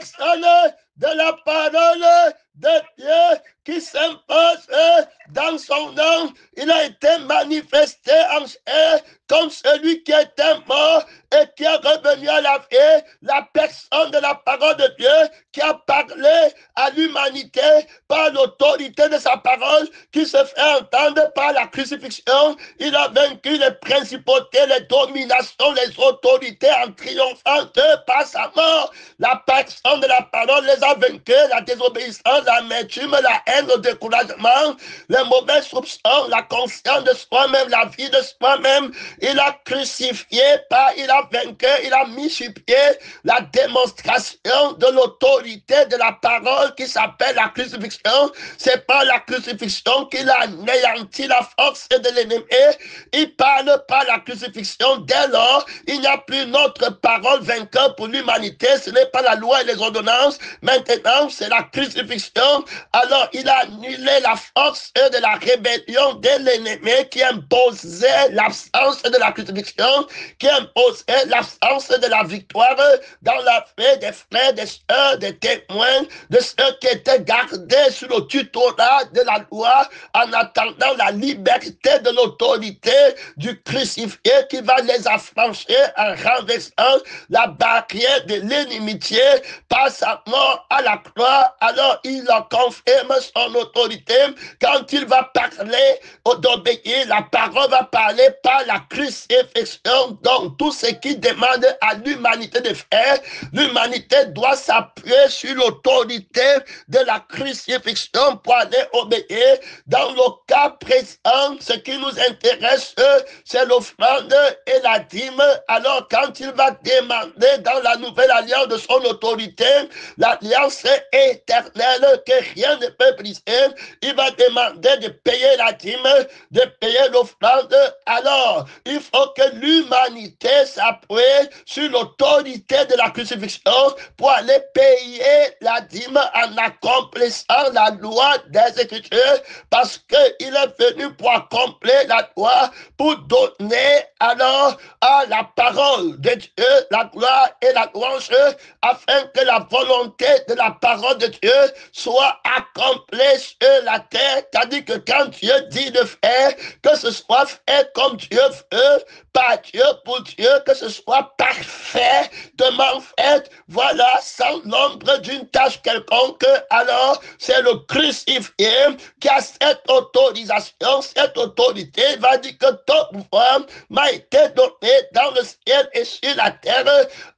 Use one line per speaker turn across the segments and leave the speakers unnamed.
personne de la parole de Dieu qui s'impose dans son nom. Il a été manifesté en chair comme celui qui était mort et qui est revenu à la vie, la personne de la parole de Dieu qui a parlé à l'humanité par l'autorité de sa parole qui se fait entendre par la crucifixion. Il a vaincu les principautés, les dominations, les autorités en triomphant par sa mort. La personne de la parole les a vaincus, la désobéissance, l'amertume, la haine, le découragement, les mauvais soupçons, la conscience de soi-même, la vie de soi-même. Il a crucifié, il a vaincu, il a mis sur pied la démonstration de l'autorité de la parole qui s'appelle la crucifixion. C'est par la crucifixion qu'il a anéanti la force de l'ennemi. Il parle par la crucifixion. Dès lors, il n'y a plus notre parole vainqueur pour l'humanité. Ce n'est pas la loi et les ordonnances. Maintenant, c'est la crucifixion. Alors, il a annulé la force de la rébellion de l'ennemi qui imposait l'absence de la crucifixion, qui imposait l'absence de la victoire dans la paix des frères, des sœurs, des témoins, de ceux qui étaient gardés sous le tutorat de la loi en attendant la liberté de l'autorité du crucifié qui va les affranchir en renversant la barrière de l'inimitié par sa mort à la croix. Alors il en confirme son autorité quand il va parler d'obéir. La parole va parler par la crucifixion. Donc tout ce qui demande à l'humanité de faire, l'humanité doit s'appuyer sur l'autorité de la crucifixion pour aller obéir. Dans le cas présent, ce qui nous intéresse, c'est l'offrande et la dîme. Alors quand il va demander dans la nouvelle alliance de son autorité, l'alliance éternelle que rien ne peut briser, il va demander de payer la dîme, de payer l'offrande. Alors, il faut que l'humanité s'appuie sur l'autorité de la crucifixion pour aller payer la dîme en accomplissant la loi des Écritures, parce qu'il est venu pour accomplir la loi, pour donner alors à la parole de Dieu la gloire et la louange, afin que la volonté de la parole de Dieu soit accomplie sur la terre. C'est-à-dire que quand Dieu dit de faire, que ce soit fait comme Dieu veut, par Dieu, pour Dieu, que ce soit parfaitement fait, voilà, sans l'ombre d'une tâche quelconque. Alors, c'est le crucifié qui a cette autorisation, cette autorité. Il va dire que ton pouvoir m'a été donné dans le ciel et sur la terre.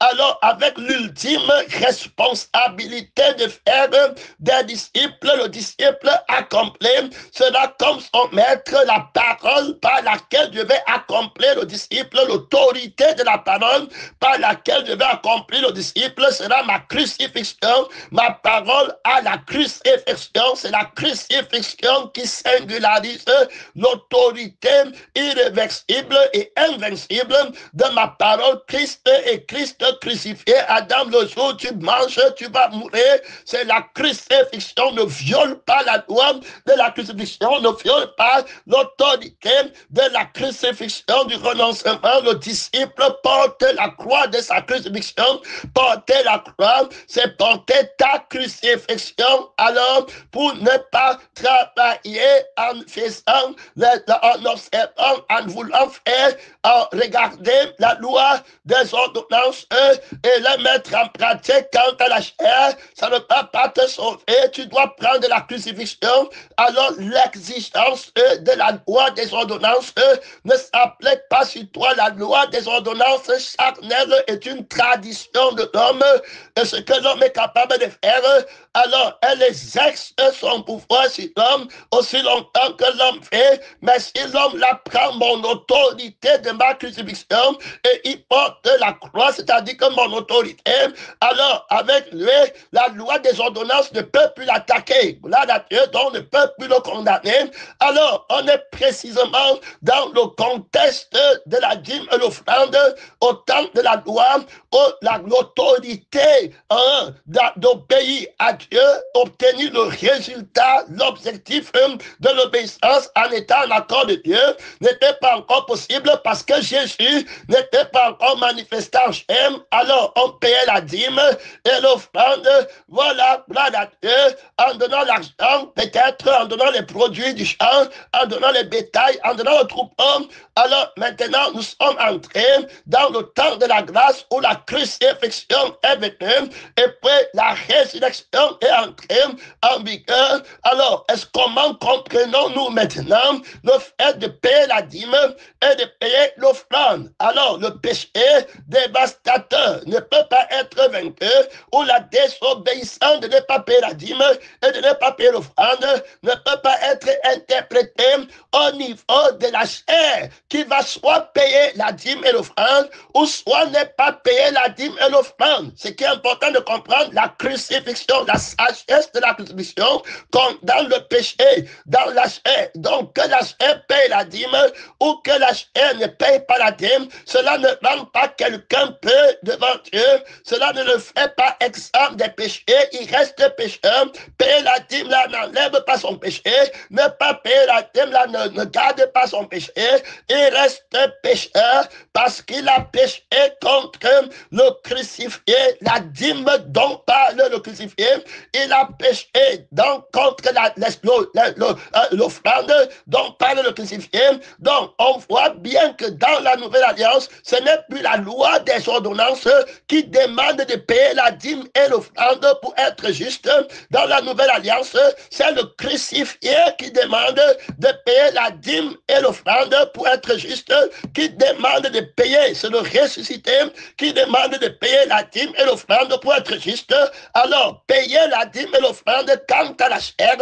Alors, avec l'ultime responsabilité de faire des disciples, le disciple accompli sera comme son maître, la parole par laquelle je vais accomplir le disciple, l'autorité de la parole par laquelle je vais accomplir le disciple sera ma crucifixion. Ma parole à la crucifixion, c'est la crucifixion qui singularise l'autorité irréversible et invincible de ma parole. Christ et Christ crucifié. Adam, le jour où tu manges, tu vas mourir. C'est la crucifixion. Ne viole pas la loi de la crucifixion, ne viole pas l'autorité de la crucifixion, du renoncement. Le disciple porte la croix de sa crucifixion. Porter la croix, c'est porter ta crucifixion. Alors, pour ne pas travailler en faisant, en observant, en voulant faire, en regarder la loi des ordonnances et les mettre en pratique quant à la chair, ça ne va pas te sauver. Tu dois prendre la crucifixion. Alors, l'exigence de la loi des ordonnances ne s'applique pas sur toi. La loi des ordonnances charnelles est une tradition de l'homme, et ce que l'homme est capable de faire, alors elle exerce son pouvoir sur l'homme aussi longtemps que l'homme fait. Mais si l'homme la prend, mon autorité de ma crucifixion, et il porte la croix, c'est-à-dire que mon autorité, alors avec lui, la loi des ordonnances ne peut plus l'attaquer. Là, Dieu, donc ne peut plus le condamner. Alors, on est précisément dans le contexte de la dîme et l'offrande au temps de la loi, où l'autorité d'obéir à Dieu Dieu, obtenir le résultat, l'objectif de l'obéissance en étant en accord de Dieu n'était pas encore possible parce que Jésus n'était pas encore manifesté en chair. Alors on payait la dîme et l'offrande, voilà, à Dieu, en donnant l'argent, peut-être en donnant les produits du champ, en donnant les bétails, en donnant le troupeau. Alors maintenant, nous sommes entrés dans le temps de la grâce où la crucifixion est venue et puis la résurrection est entrée en vigueur. Alors, comment comprenons-nous maintenant le fait de payer la dîme et de payer l'offrande? Alors, le péché dévastateur ne peut pas être vaincu ou la désobéissance de ne pas payer la dîme et de ne pas payer l'offrande ne peut pas être interprété au niveau de la chair qui va soit payer la dîme et l'offrande ou soit ne pas payer la dîme et l'offrande. Ce qui est important de comprendre, la crucifixion, la sagesse de la crucifixion dans le péché, dans la chair. Donc que la chair paye la dîme ou que la chair ne paye pas la dîme, cela ne rend pas quelqu'un peu devant Dieu, cela ne le fait pas exempt des péchés, il reste pécheur. Payer la dîme là n'enlève pas son péché, ne pas payer la dîme là ne garde pas son péché, il reste pécheur parce qu'il a péché contre le crucifié, la dîme dont parle le crucifié, il a péché donc contre l'offrande dont parle le crucifié. Donc on voit bien que dans la nouvelle alliance, ce n'est plus la loi des ordonnances qui demande de payer la dîme et l'offrande pour être juste. Dans la nouvelle alliance, c'est le crucifié qui demande de payer la dîme et l'offrande pour être juste, qui demande de payer, c'est le ressuscité qui demande de payer la dîme et l'offrande pour être juste. Alors, payer la dîme et l'offrande quant à la chair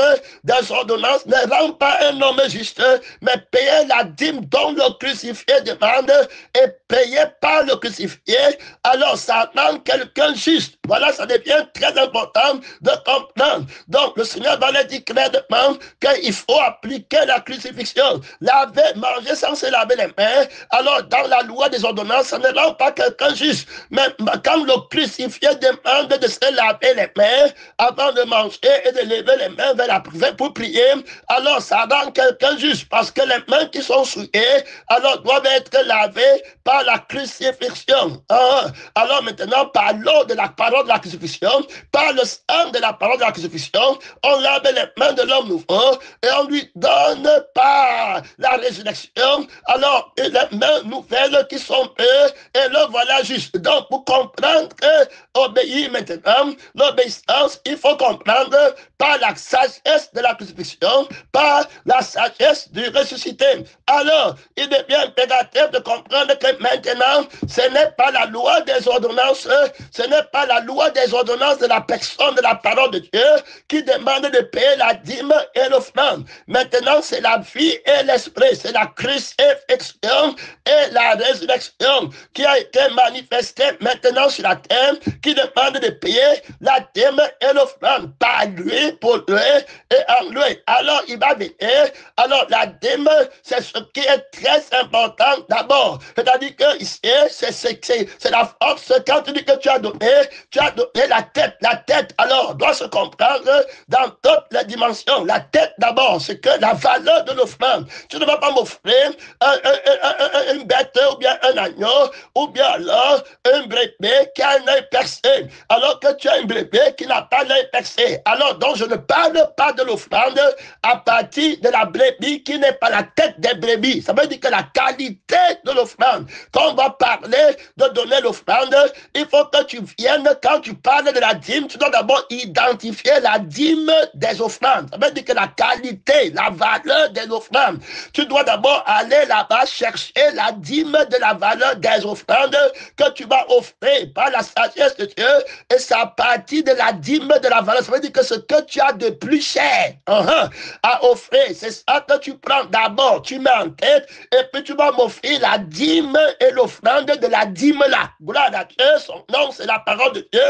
des ordonnances ne rend pas un homme juste, mais payer la dîme dont le crucifié demande et payé par le crucifié, alors ça rend quelqu'un juste. Voilà, ça devient très important de comprendre. Donc, le Seigneur va le dire clairement qu'il faut appliquer la crucifixion. Laver, manger sans se laver les mains. Alors, dans la loi des ordonnances, ça ne rend pas quelqu'un juste. Mais quand le crucifié demande de se laver les mains avant de manger et de lever les mains vers la prière pour prier, alors ça rend quelqu'un juste. Parce que les mains qui sont souillées, alors doivent être lavées par la crucifixion. Alors maintenant, par l'eau de la parole de la crucifixion, par le sang de la parole de la crucifixion, on lave les mains de l'homme nouveau et on lui donne par la résurrection, alors les mains nouvelles qui sont eux, et le voilà juste. Donc, pour comprendre obéir maintenant, l'obéissance, il faut comprendre par la sagesse de la crucifixion, par la sagesse du ressuscité. Alors, il devient impératif de comprendre que maintenant, ce n'est pas la loi des ordonnances, ce n'est pas la loi des ordonnances de la personne de la parole de Dieu qui demande de payer la dîme et l'offrande. Maintenant, c'est la vie et l'esprit, c'est la crucifixion et la résurrection qui a été manifestée maintenant sur la terre, qui demande de payer la dîme et l'offrande par lui, pour lui et en lui. Alors, il va venir. Alors, la dîme, c'est ce qui est très important d'abord. C'est-à-dire que ici, c'est la force. Quand tu dis que tu as donné la tête. La tête, alors, doit se comprendre dans toutes les dimensions. La tête, d'abord, c'est que la valeur de l'offrande. Tu ne vas pas m'offrir une bête ou bien un agneau ou bien alors un bébé qui a un œil percé. Alors que tu as un bébé qui n'a pas l'œil percé. Alors, donc, je ne parle pas de l'offrande à partir de la brebis qui n'est pas la tête des brebis. Ça veut dire que la qualité de l'offrande, quand on va parler de donner l'offrande, il faut que tu viennes, quand tu parles de la dîme, tu dois d'abord identifier la dîme des offrandes. Ça veut dire que la qualité, la valeur des offrandes. Tu dois d'abord aller là-bas chercher la dîme de la valeur des offrandes que tu vas offrir par la sagesse de Dieu, et c'est à partir de la dîme de la valeur. Ça veut dire que ce que tu as de plus cher à offrir, c'est ça que tu prends prends d'abord, tu mets en tête, et puis tu vas m'offrir la dîme et l'offrande de la dîme là. Gloire à Dieu, son nom, c'est la parole de Dieu.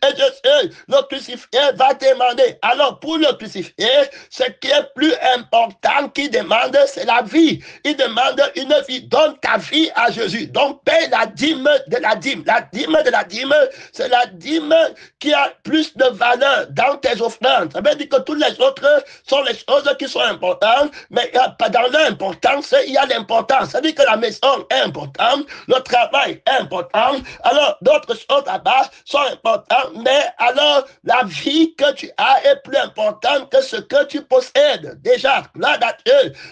Et je sais, le crucifié va demander. Alors, pour le crucifié, ce qui est plus important qu'il demande, c'est la vie. Il demande une vie. Donne ta vie à Jésus. Donc, paye la dîme de la dîme. La dîme de la dîme, c'est la dîme qui a plus de valeur dans tes offrandes. Ça veut dire que toutes les autres sont les choses qui sont importantes, mais dans l'importance, il y a l'importance. Ça veut dire que la maison est importante, le travail est important, alors d'autres choses là-bas sont importantes, mais alors la vie que tu as est plus importante que ce que tu possèdes. Déjà, là,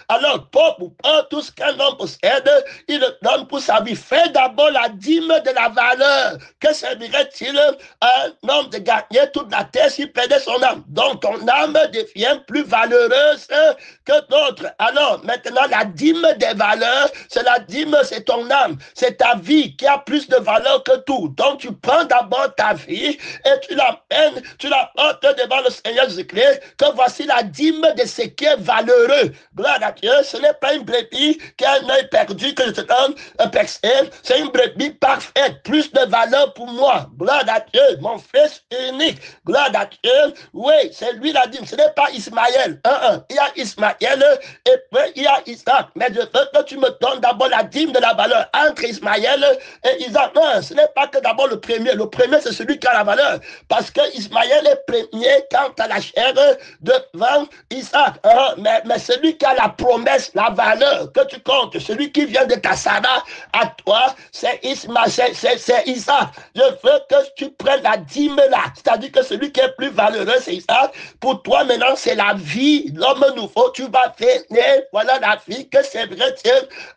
alors pauvre ou pas, tout ce qu'un homme possède, il le donne pour sa vie. Fais d'abord la dîme de la valeur. Que servirait-il à un homme de gagner toute la terre s'il perdait son âme? Donc ton âme devient plus valeureuse que d'autres. Alors maintenant, la dîme des valeurs, c'est la dîme, c'est ton âme, c'est ta vie qui a plus de valeur que tout. Donc tu prends d'abord ta vie et tu l'amènes, tu la portes devant le Seigneur Jésus-Christ, que voici la dîme de ce qui est valeureux. Gloire à Dieu, ce n'est pas une brebis qui a un œil perdu que je te donne un percé, c'est une brebis parfaite, plus de valeur pour moi. Gloire à Dieu, mon fils unique. Gloire à Dieu, oui, c'est lui la dîme, ce n'est pas Ismaël. Il y a Ismaël et puis il y a Isaac, mais je veux que tu me donnes d'abord la dîme de la valeur entre Ismaël et Isaac. Non, ce n'est pas que d'abord le premier c'est celui qui a la valeur, parce que Ismaël est premier quant à la chair devant Isaac, mais celui qui a la promesse, la valeur que tu comptes, celui qui vient de ta Sarah à toi, c'est Isaac. Je veux que tu prennes la dîme là, c'est-à-dire que celui qui est plus valeureux, c'est Isaac. Pour toi maintenant, c'est la vie, l'homme nouveau, tu vas venir, voilà la vie que c'est vrai,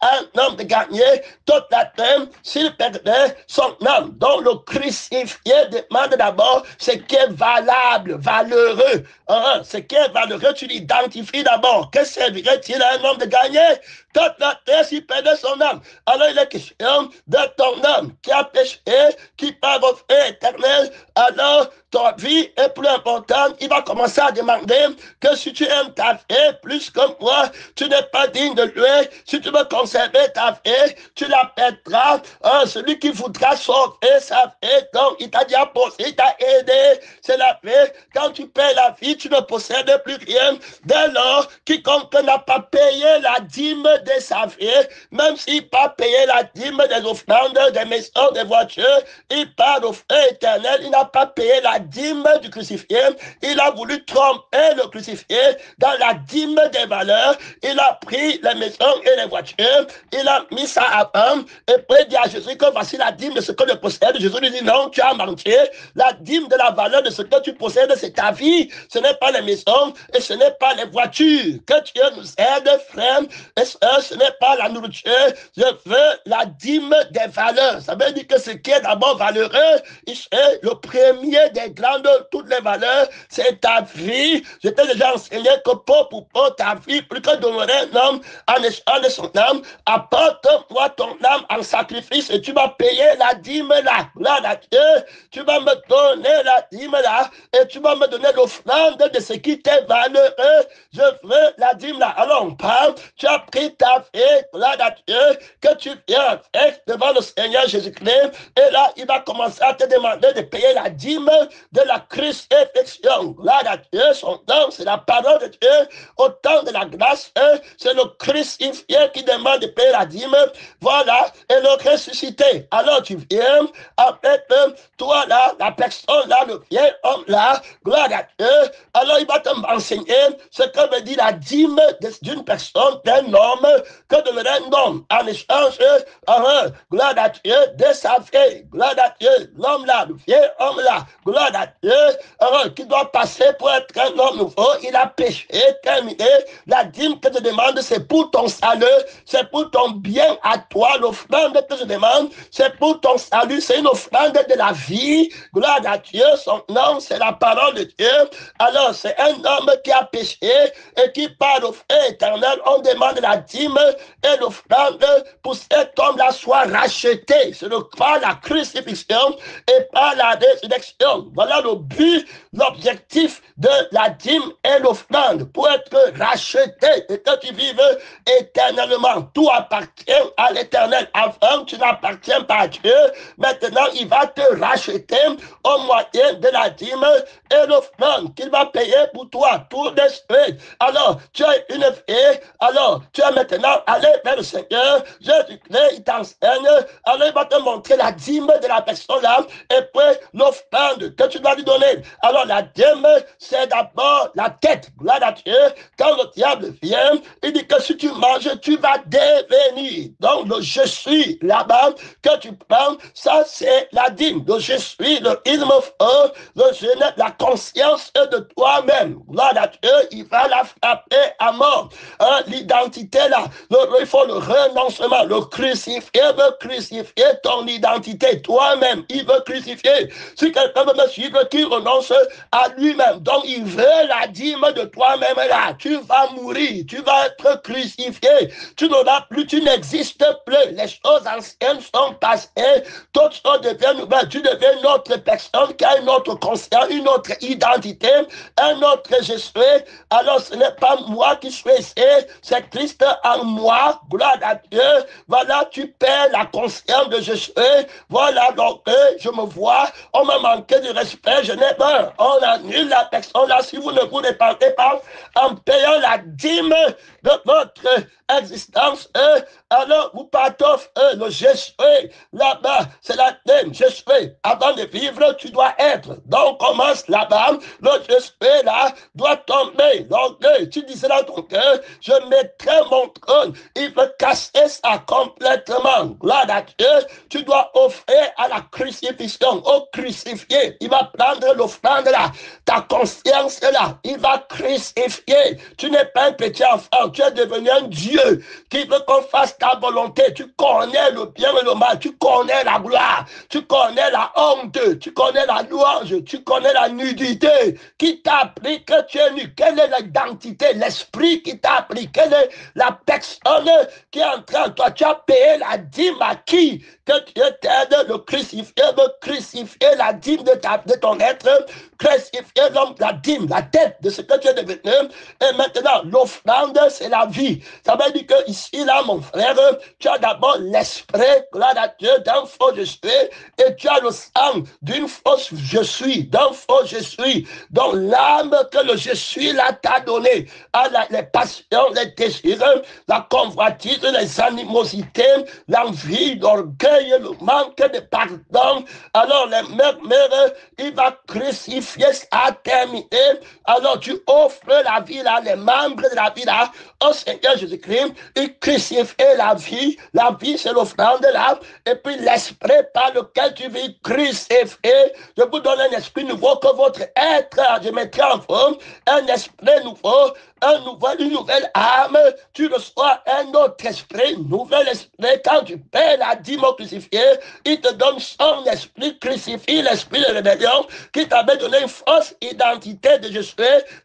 un homme de gagner toute la terre s'il perdait son âme. Donc le crucifié demande d'abord ce qui est valable, valeureux. Ce qui est valeureux, tu l'identifies d'abord. Que servirait-il à un homme de gagner toute la terre s'il perdait son âme? Alors il est question de ton âme qui a péché, qui part au feu éternel. Alors ta vie est plus importante. Il va commencer à demander que si tu aimes ta vie plus que moi, tu n'es pas digne de lui. Si tu veux conserver ta vie, tu la perdras. Celui qui voudra sauver sa vie, donc il t'a déjà posé, il t'a aidé. C'est la vie. Quand tu payes la vie, tu ne possèdes plus rien. Dès lors, quiconque n'a pas payé la dîme de sa vie, même s'il n'a pas payé la dîme des offrandes, des maisons, des voitures, il part au feu éternel. Il n'a pas payé la dîme du crucifié. Il a voulu tromper le crucifié dans la dîme des valeurs. Il a pris les maisons et les voitures. Il a mis ça avant. Et puis il dit à Jésus que voici la dîme de ce que je possède. Jésus lui dit non, tu as menti. La dîme de la valeur de ce que tu possèdes, c'est ta vie. Ce n'est pas les maisons et ce n'est pas les voitures. Que Dieu nous aide, frère. Et ce n'est pas la nourriture. Je veux la dîme des valeurs. Ça veut dire que ce qui est d'abord valeureux, c'est le premier des grandes toutes les valeurs, c'est ta vie. Je t'ai déjà enseigné que pour ta vie, plus que donner un homme en échange de son âme, apporte-moi ton âme en sacrifice et tu vas payer la dîme là. Là, tu vas me donner la dîme là et tu vas me donner l'offrande de ce qui t'est valeureux. Je veux la dîme là. Alors on parle, tu as pris ta vie, là, que tu viens faire devant le Seigneur Jésus-Christ et là, il va commencer à te demander de payer la dîme de la crucifixion. Là, Dieu, son nom, c'est la parole de Dieu. Au temps de la grâce, c'est le crucifié qui demande de payer la dîme. Voilà, et le ressuscité. Alors tu viens avec toi là, la personne là, le vieil homme là, gloire à Dieu. Alors il va t'enseigner ce que veut dire la dîme d'une personne, d'un homme, que deviendrait un homme en échange, gloire à Dieu, de sa vie. Gloire à Dieu, l'homme là, le vieil homme là, gloire à Dieu, qui doit passer pour être un homme nouveau. Il a péché, terminé. La dîme que je demande, c'est pour ton salut, c'est pour ton bien à toi. L'offrande que je demande, c'est pour ton salut, c'est une offrande de la vie. Gloire à Dieu, son nom, c'est la parole de Dieu. Alors, c'est un homme qui a péché et qui parle au feu éternel. On demande la dîme et l'offrande pour cet homme-là soit racheté. C'est par la crucifixion et par la résurrection. Voilà le but, l'objectif de la dîme et l'offrande, pour être racheté. et que tu vives éternellement. Tout appartient à l'Éternel. Avant, tu n'appartiens pas à Dieu. Maintenant, il va te racheter au moyen de la dîme et l'offrande qu'il va payer pour toi. Tout l'esprit. Alors, tu as une vie. Alors, tu as maintenant allé vers le Seigneur. Jésus-Christ, il t'enseigne. Alors, il va te montrer la dîme de la personne là. Et puis, l'offrande que tu dois lui donner. Alors, la dîme, c'est d'abord la tête. Gloire à Dieu. Quand le diable vient, il dit que si tu manges, tu vas devenir. Donc, le je suis là-bas que tu prends, ça c'est la dîme. Le je suis, le il me faut, le je n'ai la conscience de toi-même. Gloire à Dieu, il va la frapper à mort. Hein, l'identité là, il faut le renoncement. Le crucifié veut crucifier ton identité. Toi-même, il veut crucifier. Si quelqu'un veut me suivre, qui renonce à lui-même. Donc, il veut la dîme de toi-même là. Tu vas mourir, tu vas être crucifié. Tu n'auras plus, tu n'existes plus. Les choses anciennes sont passées. Toutes choses deviennent nouvelles. Tu deviens une autre personne qui a une autre conscience, une autre identité, un autre je suis. Alors, ce n'est pas moi qui suis ici, c'est Christ en moi. Gloire à Dieu. Voilà, tu perds la conscience de je suis. Voilà, donc, je me vois, on m'a manqué de respect, je n'ai pas. On annule la personne là si vous ne vous répandez pas en payant la dîme de votre existence. Alors, vous partez le je suis là-bas, c'est la dîme, je suis. Avant de vivre, tu dois être. Donc, commence là-bas, le je suis là doit tomber. Donc, tu disais dans ton cœur, je mettrai mon trône. Il veut casser ça complètement. Gloire à Dieu, tu dois offrir à la crucifixion, au crucifié. Il va prendre l'offrande là, ta conscience là, il va crucifier. Tu n'es pas un petit enfant, tu es devenu un Dieu qui veut qu'on fasse ta volonté. Tu connais le bien et le mal, tu connais la gloire, tu connais la honte, tu connais la louange, tu connais la nudité. Qui t'a appris que tu es nu? Quelle est l'identité? L'esprit qui t'a appris? Quelle est la personne qui est en train de toi? Tu as payé la dîme à qui? Que Dieu t'aide, le crucifier, veut crucifier la dîme de ton être, crucifier l'homme, la dîme, la tête de ce que tu es devenu. Et maintenant, l'offrande, c'est la vie. Ça veut dire que ici, là, mon frère, tu as d'abord l'esprit, gloire à Dieu, d'un faux je suis, et tu as le sang d'une fausse je suis, d'un faux je suis. Donc, l'âme que le je suis là t'a donné à les passions, les désirs, la convoitise, les animosités, l'envie, l'orgueil, le manque de pardon. Alors, les mères, il va crucifier à terminer. Alors, tu offres la vie là, les membres de la vie là, au Seigneur Jésus-Christ. Il crucifie la vie. La vie, c'est l'offrande là. Et puis, l'esprit par lequel tu vis crucifié. Je vous donne un esprit nouveau que votre être, je mettrai en forme, un esprit nouveau, une nouvelle âme. Tu reçois un autre esprit, nouvel esprit. Quand tu paies la dîme crucifié, il te donne son esprit crucifié, l'esprit de rébellion, qui t'avait donné une fausse identité de je suis.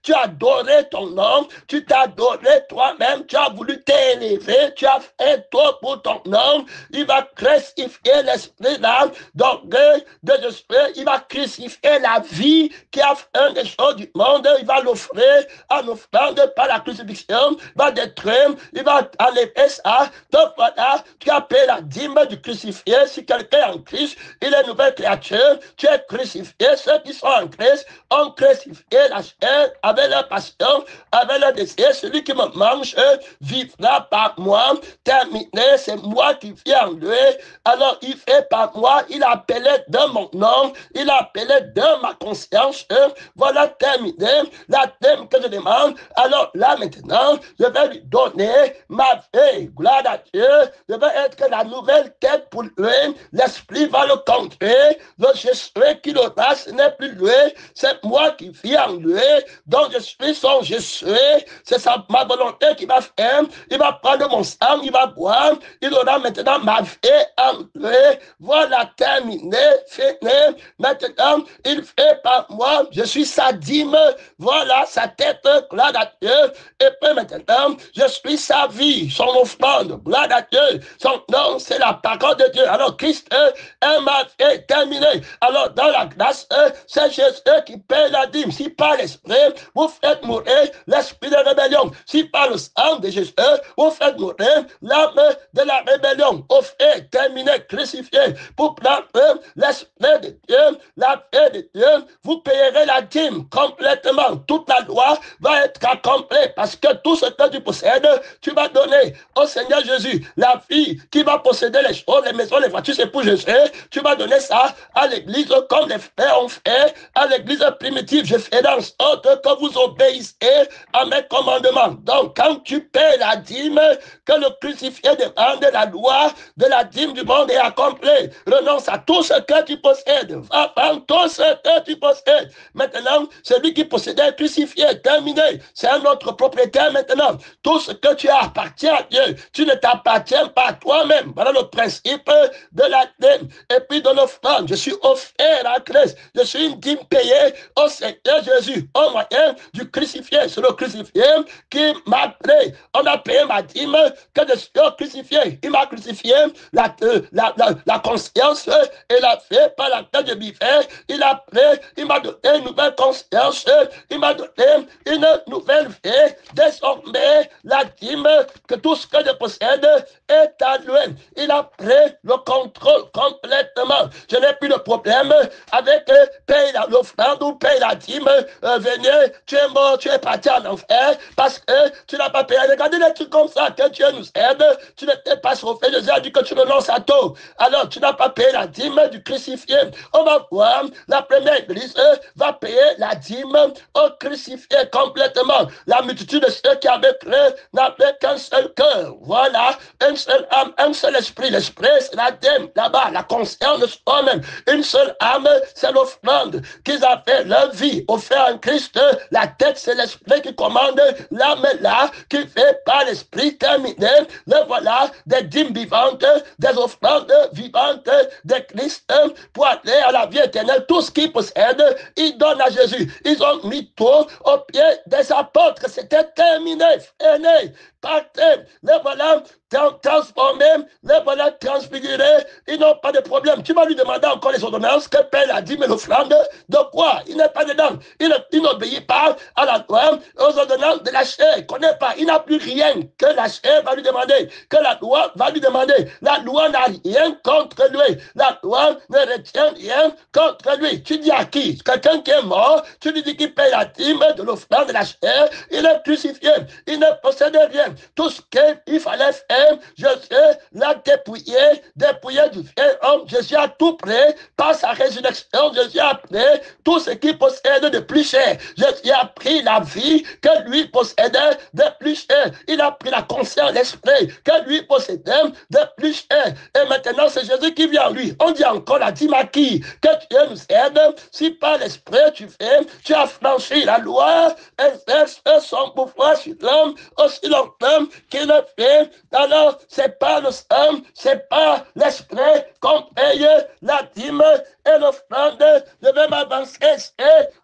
Tu as adoré ton nom, tu t'as adoré toi-même, tu as voulu t'élever, tu as fait tout pour ton nom. Il va crucifier l'esprit là, donc de je suis, il va crucifier la vie qui a fait des choses du monde, il va l'offrir en offrande par la crucifixion, il va détruire, il va enlever ça. Donc voilà, tu as payé la dîme du crucifié. Si quelqu'un est en Christ, il est une nouvelle créature, tu es crucifié. Ceux qui sont en Christ ont crucifié la chair avec leur passion, avec leur désir. Celui qui me mange vivra par moi. Terminé, c'est moi qui vis en lui. Alors il fait par moi, il appelait de mon nom, il appelait de ma conscience. Voilà terminé, la thème que je demande. Alors là maintenant, je vais lui donner ma vie. Gloire à Dieu, je vais être la nouvelle tête pour lui. L'esprit va le contrer. Le je suis qui l'aura, ce n'est plus lui, c'est moi qui vis en lui. Donc je suis son je suis. C'est ma volonté qui va faire. Il va prendre mon sang, il va boire. Il aura maintenant ma vie en lui. Voilà terminé, fini. Maintenant, il fait par moi. Je suis sa dîme. Voilà sa tête. Gloire à Dieu. Et puis maintenant, je suis sa vie, son offrande. Gloire à Dieu. Son nom, c'est la parole de Dieu. Alors, Christ m'a fait terminer. Alors, dans la grâce, c'est Jésus qui paie la dîme. Si par l'esprit, vous faites mourir l'esprit de rébellion. Si par le sang de Jésus, vous faites mourir l'âme de la rébellion. Offrez, terminez, crucifié pour prendre l'esprit de Dieu, la paix de Dieu. Vous payerez la dîme complètement. Toute la loi va être accomplie parce que tout ce que tu possèdes, tu vas donner au Seigneur Jésus. La fille qui va posséder les choses, les maisons, les voitures, c'est pour Jésus. Tu vas donner ça à l'église comme les frères ont fait à l'église primitive. Je fais en sorte que vous obéissez à mes commandements. Donc, quand tu paies la dîme, que le crucifié demande, la loi de la dîme du monde est accomplie. Renonce à tout ce que tu possèdes. Va prendre tout ce que tu possèdes. Maintenant, celui qui possédait crucifié, terminé. C'est un autre propriétaire maintenant. Tout ce que tu as appartient à Dieu. Tu ne t'appartiens pas à toi-même. Voilà le principe de la dîme. Et puis de l'offrande. Je suis offert à Christ. Je suis une dîme payée au Seigneur Jésus. Au moyen du crucifié. C'est le crucifié qui m'a pris. On a payé ma dîme que je suis crucifié. Il m'a crucifié la conscience et la fait par la tête de Biffet. Il m'a donné une nouvelle conscience. Il m'a donné une nouvelle vie. Désormais, la dîme, que tout ce que je possède est à lui. Il a pris le contrôle complètement. Je n'ai plus de problème avec payer l'offrande ou payer la dîme. Venez, tu es mort, tu es parti en enfer parce que tu n'as pas payé. Regardez les trucs comme ça que Dieu nous aide. Tu n'étais pas sauvé. Jésus a dit que tu renonces à tout. Alors, tu n'as pas payé la dîme du crucifié. On va voir, la première église va payer la dîme au crucifié complètement. La multitude de ceux qui avaient cru n'avaient qu'un seul cœur. Voilà, une seule âme, un seul esprit. L'esprit, c'est la dîme, là-bas, la conscience de soi-même. Une seule âme, c'est l'offrande qu'ils avaient leur vie offert en Christ. La tête, c'est l'esprit qui commande. L'âme est là, qui fait par l'esprit terminé. Le voilà, des dîmes vivantes, des offrandes vivantes de Christ pour aller à la vie éternelle. Tout ce qu'ils possèdent, ils donnent à Jésus. Ils ont mis tout au pied des apôtres. C'était terminé, freiné, partez. Les voilà transformés, les voilà transfigurés. Ils n'ont pas de problème. Tu vas lui demander encore les ordonnances que paie la dîme et l'offrande. De quoi? Il n'est pas dedans. Il n'obéit pas à la loi, aux ordonnances de la chair. Il ne connaît pas. Il n'a plus rien que la chair va lui demander, que la loi va lui demander. La loi n'a rien contre lui. La loi ne retient rien contre lui. Tu dis à qui? Quelqu'un qui est mort, tu lui dis qu'il paye la dîme de l'offrande de la chair. Il est crucifié. Il ne possède rien. Tout ce qu'il fallait faire, Jésus l'a dépouillé du vieil homme. Jésus a tout pris par sa résurrection. Jésus a pris tout ce qu'il possède de plus cher. Jésus a pris la vie que lui possédait de plus cher. Il a pris la conscience, l'esprit que lui possédait de plus cher. Et maintenant, c'est Jésus qui vient en lui. On dit encore la dîme à qui? Que Dieu nous aide. Si par l'esprit tu as franchi la loi, exerce son pouvoir sur l'homme aussi longtemps qu'il le fait. Alors, c'est pas le sang, c'est pas l'esprit qu'on paye la dîme et l'offrande. Je vais m'avancer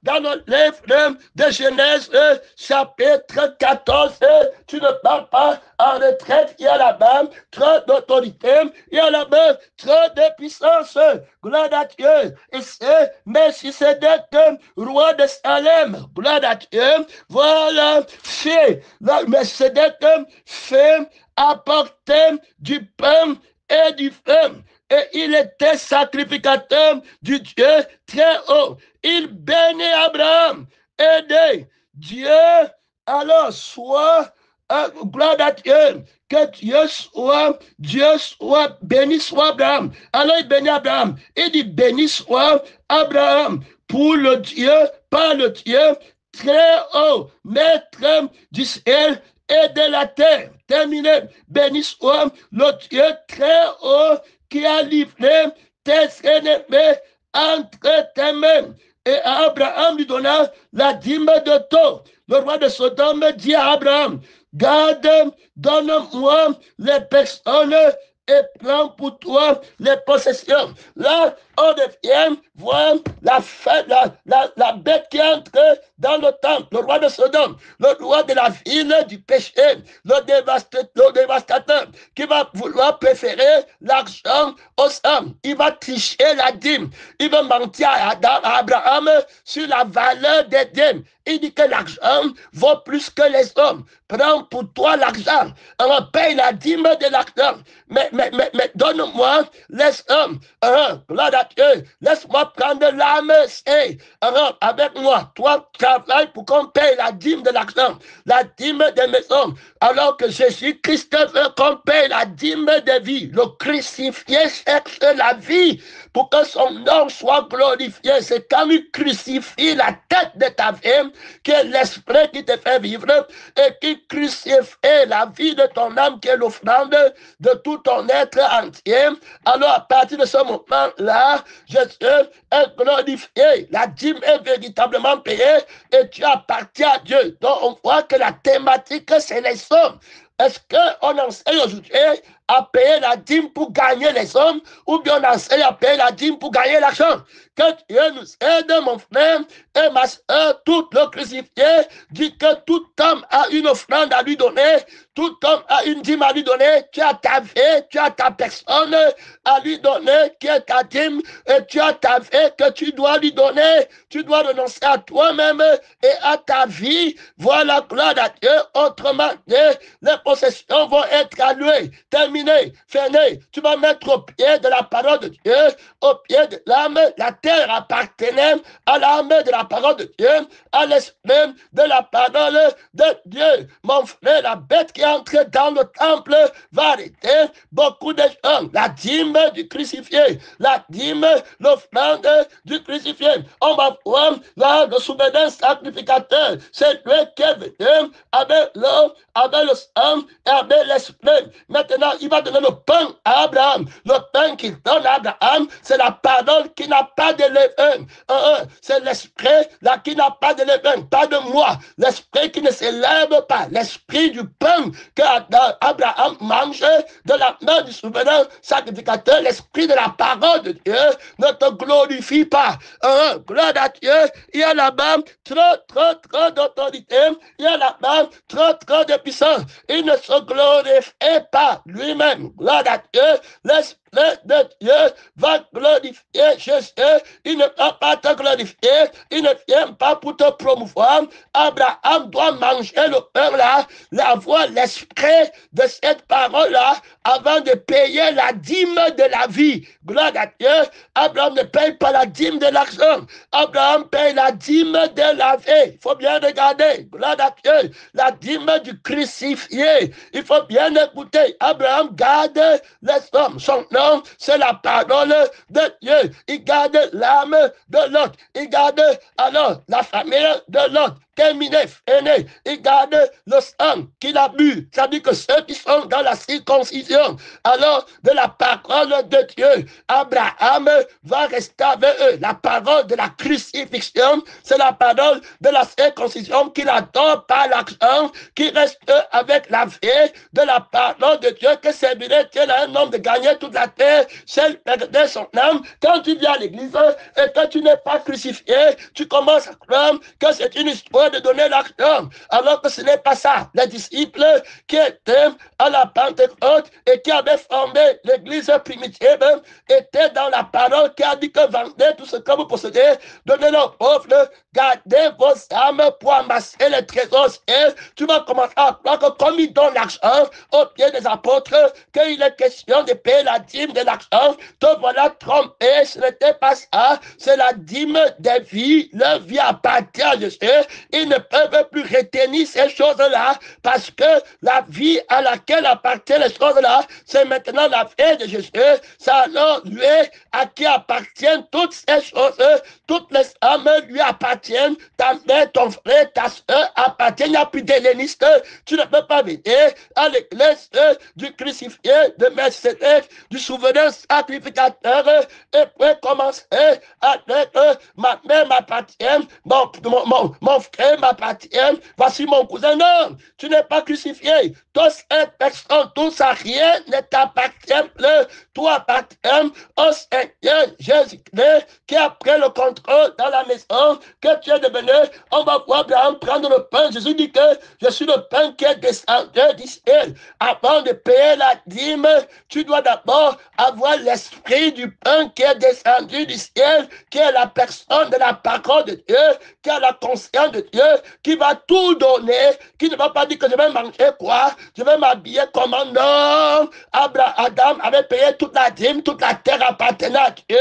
dans le livre de Genèse, chapitre 14. Tu ne pars pas en retraite, il y a là-bas trop d'autorité, il y a là-bas trop de puissance. Gloire à Dieu. Et c'est Melchisédek, roi de Salem. Gloire à Dieu. Voilà, fait, Melchisédek fait apporter du pain et du feu. Et il était sacrificateur du Dieu très haut. Il bénit Abraham. Aidez Dieu. Alors, soit, gloire à Dieu, que Dieu soit, béni soit Abraham. Alors, il bénit Abraham. Il dit, béni soit Abraham pour le Dieu, par le Dieu très haut, maître du ciel et de la terre. Terminé. Béni soit le Dieu très haut qui a livré tes ennemis entre tes mains. Et Abraham lui donna la dîme de tout. Le roi de Sodome dit à Abraham, garde, donne-moi les personnes et prends pour toi les possessions. Là, on devient voir la bête qui entre dans le temple, le roi de Sodome, le roi de la ville du péché, le dévastateur, qui va vouloir préférer l'argent aux hommes. Il va tricher la dîme. Il va mentir à Abraham sur la valeur des dîmes. Il dit que l'argent vaut plus que les hommes. Prends pour toi l'argent. On paye la dîme de l'argent. Mais donne-moi les hommes. Gloire à Dieu. Laisse-moi prendre l'âme. Avec moi. Toi, travaille pour qu'on paye la dîme de l'argent. La dîme des maisons. Alors que Jésus-Christ veut qu'on paye la dîme des vies. Le crucifié cherche la vie pour que son nom soit glorifié. C'est quand il crucifie la tête de ta vie, qui est l'esprit qui te fait vivre, et qui crucifie la vie de ton âme, qui est l'offrande de tout ton être entier. Alors à partir de ce moment-là, Jésus est glorifié. La dîme est véritablement payée et tu appartiens à Dieu. Donc on voit que la thématique, c'est les sommes. Est-ce qu'on enseigne aujourd'hui à payer la dîme pour gagner les hommes, ou bien on enseigne à payer la dîme pour gagner l'argent? Que Dieu nous aide, mon frère et ma soeur, tout le crucifié dit que tout homme a une offrande à lui donner, tout homme a une dîme à lui donner. Tu as ta vie, tu as ta personne à lui donner, qui est ta dîme, et tu as ta vie que tu dois lui donner. Tu dois renoncer à toi-même et à ta vie. Voilà, gloire à Dieu. Autrement dit, les possessions vont être allouées, terminées, finies. Tu vas mettre au pied de la parole de Dieu, au pied de l'âme. La terre appartenait à l'âme de la parole de Dieu, à l'esprit de la parole de Dieu. Mon frère, la bête qui entre dans le temple va arrêter beaucoup de gens. La dîme du crucifié, la dîme, l'offrande du crucifié. On va voir là le souverain sacrificateur. C'est lui qui est venu avec l'eau, avec le sang et avec l'esprit. Maintenant, il va donner le pain à Abraham. Le pain qu'il donne à Abraham, c'est la parole qui n'a pas de levain. C'est l'esprit là qui n'a pas de levain, pas de moi. L'esprit qui ne s'élève pas. L'esprit du pain que Abraham mange de la main du souverain sacrificateur. L'esprit de la parole de Dieu ne te glorifie pas. Gloire à Dieu. Il y a là-bas trop d'autorité. Il y a là-bas trop de puissance. Il ne se glorifie pas lui-même. Gloire à Dieu. L'esprit de Dieu va glorifier Jésus. Il ne va pas te glorifier. Il ne vient pas pour te promouvoir. Abraham doit manger le pain là, avoir l'esprit de cette parole-là avant de payer la dîme de la vie. Gloire à Dieu. Abraham ne paye pas la dîme de l'argent. Abraham paye la dîme de la vie. Il faut bien regarder. Gloire à Dieu. La dîme du crucifié. Il faut bien écouter. Abraham garde les hommes. Son nom, c'est la parole de Dieu. Il garde l'âme de l'autre. Il garde alors la famille de l'autre. Terminé, fini. Il garde le sang qu'il a bu. Ça dit que ceux qui sont dans la circoncision, alors de la parole de Dieu, Abraham va rester avec eux. La parole de la crucifixion, c'est la parole de la circoncision qui n'adore pas l'argent, qui reste avec la vie de la parole de Dieu, que servirait-il à un homme de gagner toute la terre, c'est perdre son âme. Quand tu viens à l'église et que tu n'es pas crucifié, tu commences à croire que c'est une histoire de donner l'argent, alors que ce n'est pas ça. Les disciples qui étaient à la Pentecôte et qui avaient formé l'église primitive étaient dans la parole qui a dit que vendez tout ce que vous possédez, donnez-le aux pauvres, gardez vos âmes pour amasser les trésors. Et tu vas commencer à croire que comme ils donnent l'argent au pied des apôtres, qu'il est question de payer la dîme de l'argent, te voilà trompé. Ce n'était pas ça, c'est la dîme des vies. Leur vie appartient à Dieu. Ils ne peuvent plus retenir ces choses-là parce que la vie à laquelle appartiennent les choses-là, c'est maintenant la vie de Jésus. C'est alors lui à qui appartiennent toutes ces choses. Toutes les âmes lui appartiennent. Ta mère, ton frère, ta soeur appartiennent. Il n'y a plus d'hellénistes. Tu ne peux pas venir à l'église du crucifié, de Melchizedek, du souverain sacrificateur, et puis commencer avec ma mère m'appartient, mon frère m'appartient, voici mon cousin. Non, tu n'es pas crucifié. tous est personne, tout ça, rien ne t'appartient plus. Tout appartient au Seigneur Jésus-Christ qui a pris le contrôle dans la maison que tu es devenu. On va voir Abraham prendre le pain. Jésus dit que je suis le pain qui est descendu du ciel. Avant de payer la dîme, tu dois d'abord avoir l'esprit du pain qui est descendu du ciel, qui est la personne de la parole de Dieu, qui a la conscience de Dieu, qui va tout donner, qui ne va pas dire que je vais manger quoi, je vais m'habiller comment. Non, Adam avait payé toute la dîme, toute la terre appartenait à Dieu.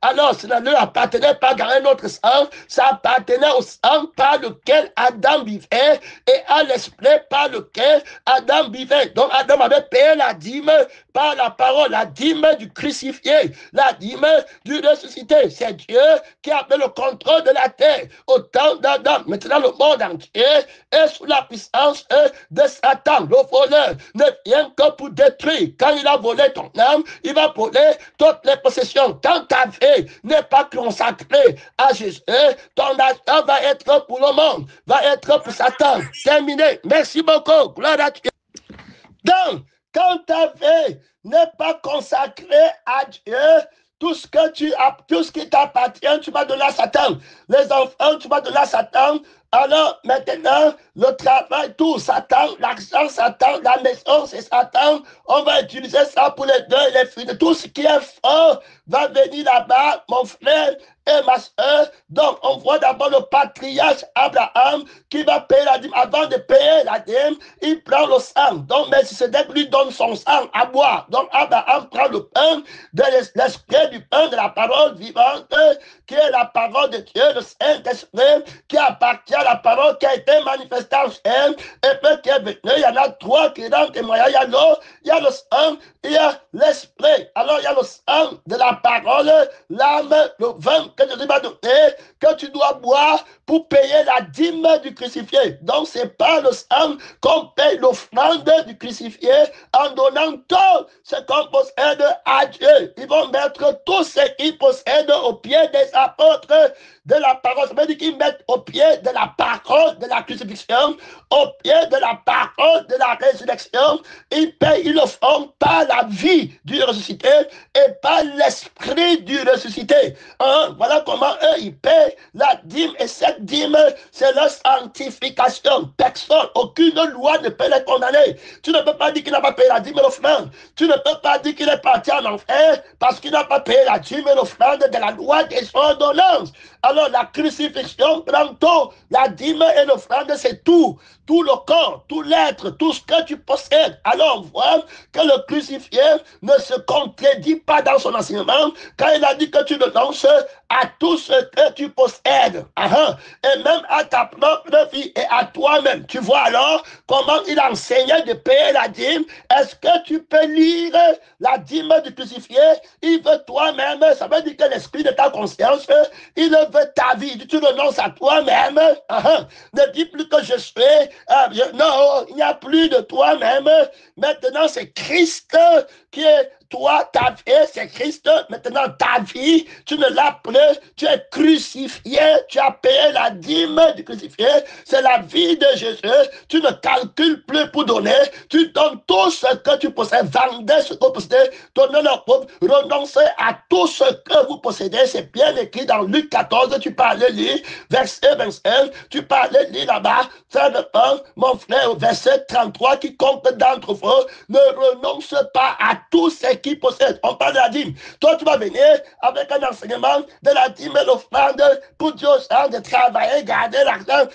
Alors, cela ne lui appartenait pas à un autre sang, ça appartenait au sang par lequel Adam vivait et à l'esprit par lequel Adam vivait. Donc, Adam avait payé la dîme par la parole, la dîme du crucifié, la dîme du ressuscité. C'est Dieu qui a fait le contrôle de la terre au temps d'Adam. Maintenant, le monde entier est sous la puissance de Satan. Le voleur ne vient que pour détruire. Quand il a volé ton âme, il va voler toutes les possessions. Quand ta vie n'est pas consacrée à Jésus, ton argent va être pour le monde, va être pour Satan. Terminé. Merci beaucoup. Gloire à Dieu. Donc, quand ta vie n'est pas consacrée à Dieu, tout ce que tu as, tout ce qui t'appartient, tu vas donner à Satan. Les enfants, tu vas donner à Satan. Alors, maintenant, le travail, tout, Satan, l'argent, Satan, la maison, c'est Satan. On va utiliser ça pour les deux et les filles. Tout ce qui est fort va venir là-bas, mon frère et ma soeur. Donc, on voit d'abord le patriarche Abraham qui va payer la dîme. Avant de payer la dîme, il prend le sang. Donc, Melchisedec lui donne son sang à boire. Donc, Abraham prend le pain de l'esprit du pain de la parole vivante, qui est la parole de Dieu, le Saint-Esprit, qui appartient à la parole qui a été manifestée en chair, et puis qui est venu. Il y en a trois qui rendent témoignage. Il y a l'eau, il y a le sang, il y a l'esprit. Alors, il y a le sang de la parole, l'âme, le vin que Jésus va donner, que tu dois boire pour payer la dîme du crucifié. Donc, c'est pas le sang qu'on paye l'offrande du crucifié en donnant tout ce qu'on possède à Dieu. Ils vont mettre tout ce qu'ils possèdent au pied des apôtres de la parole. Ça veut dire qu'ils mettent au pied de la parole de la crucifixion, au pied de la parole de la résurrection. Ils payent, ils le font par la vie du ressuscité et par l'esprit du ressuscité. Hein? Voilà comment eux, ils payent la dîme. Et cette dîme, c'est leur sanctification. Personne, aucune loi ne peut les condamner. Tu ne peux pas dire qu'il n'a pas payé la dîme et l'offrande. Tu ne peux pas dire qu'il est parti en enfer parce qu'il n'a pas payé la dîme et l'offrande de la loi des ordonnances. Alors la crucifixion prend tout. La dîme et l'offrande, c'est tout. Tout le corps, tout l'être, tout ce que tu possèdes. Alors on voit que le crucifié ne se contredit pas dans son enseignement quand il a dit que tu renonces à tout ce que tu possèdes. Et même à ta propre vie et à toi-même. Tu vois alors comment il enseignait de payer la dîme. Est-ce que tu peux lire la dîme du crucifié? Il veut toi-même. Ça veut dire que l'esprit de ta conscience, il veut ta vie. Tu renonces à toi-même. Ne dis plus que je suis. Non, il n'y a plus de toi-même. Maintenant, c'est Christ qui est toi, ta vie, c'est Christ. Maintenant, ta vie, tu ne l'as plus. Tu es crucifié. Tu as payé la dîme du crucifié. C'est la vie de Jésus. Tu ne calcules plus pour donner. Tu donnes tout ce que tu possèdes. Vendez ce que vous possédez. Donnez leur pauvre. Renoncez à tout ce que vous possédez. C'est bien écrit dans Luc 14. Tu parlais lire. Verset 25. Tu parlais lire là-bas. Mon frère, verset 33. Quiconque d'entre vous ne renonce pas à tout ce qui possède. On parle de la dîme. Toi, tu vas venir avec un enseignement de la dîme et l'offrande pour Dieu, de travailler, garder l'argent,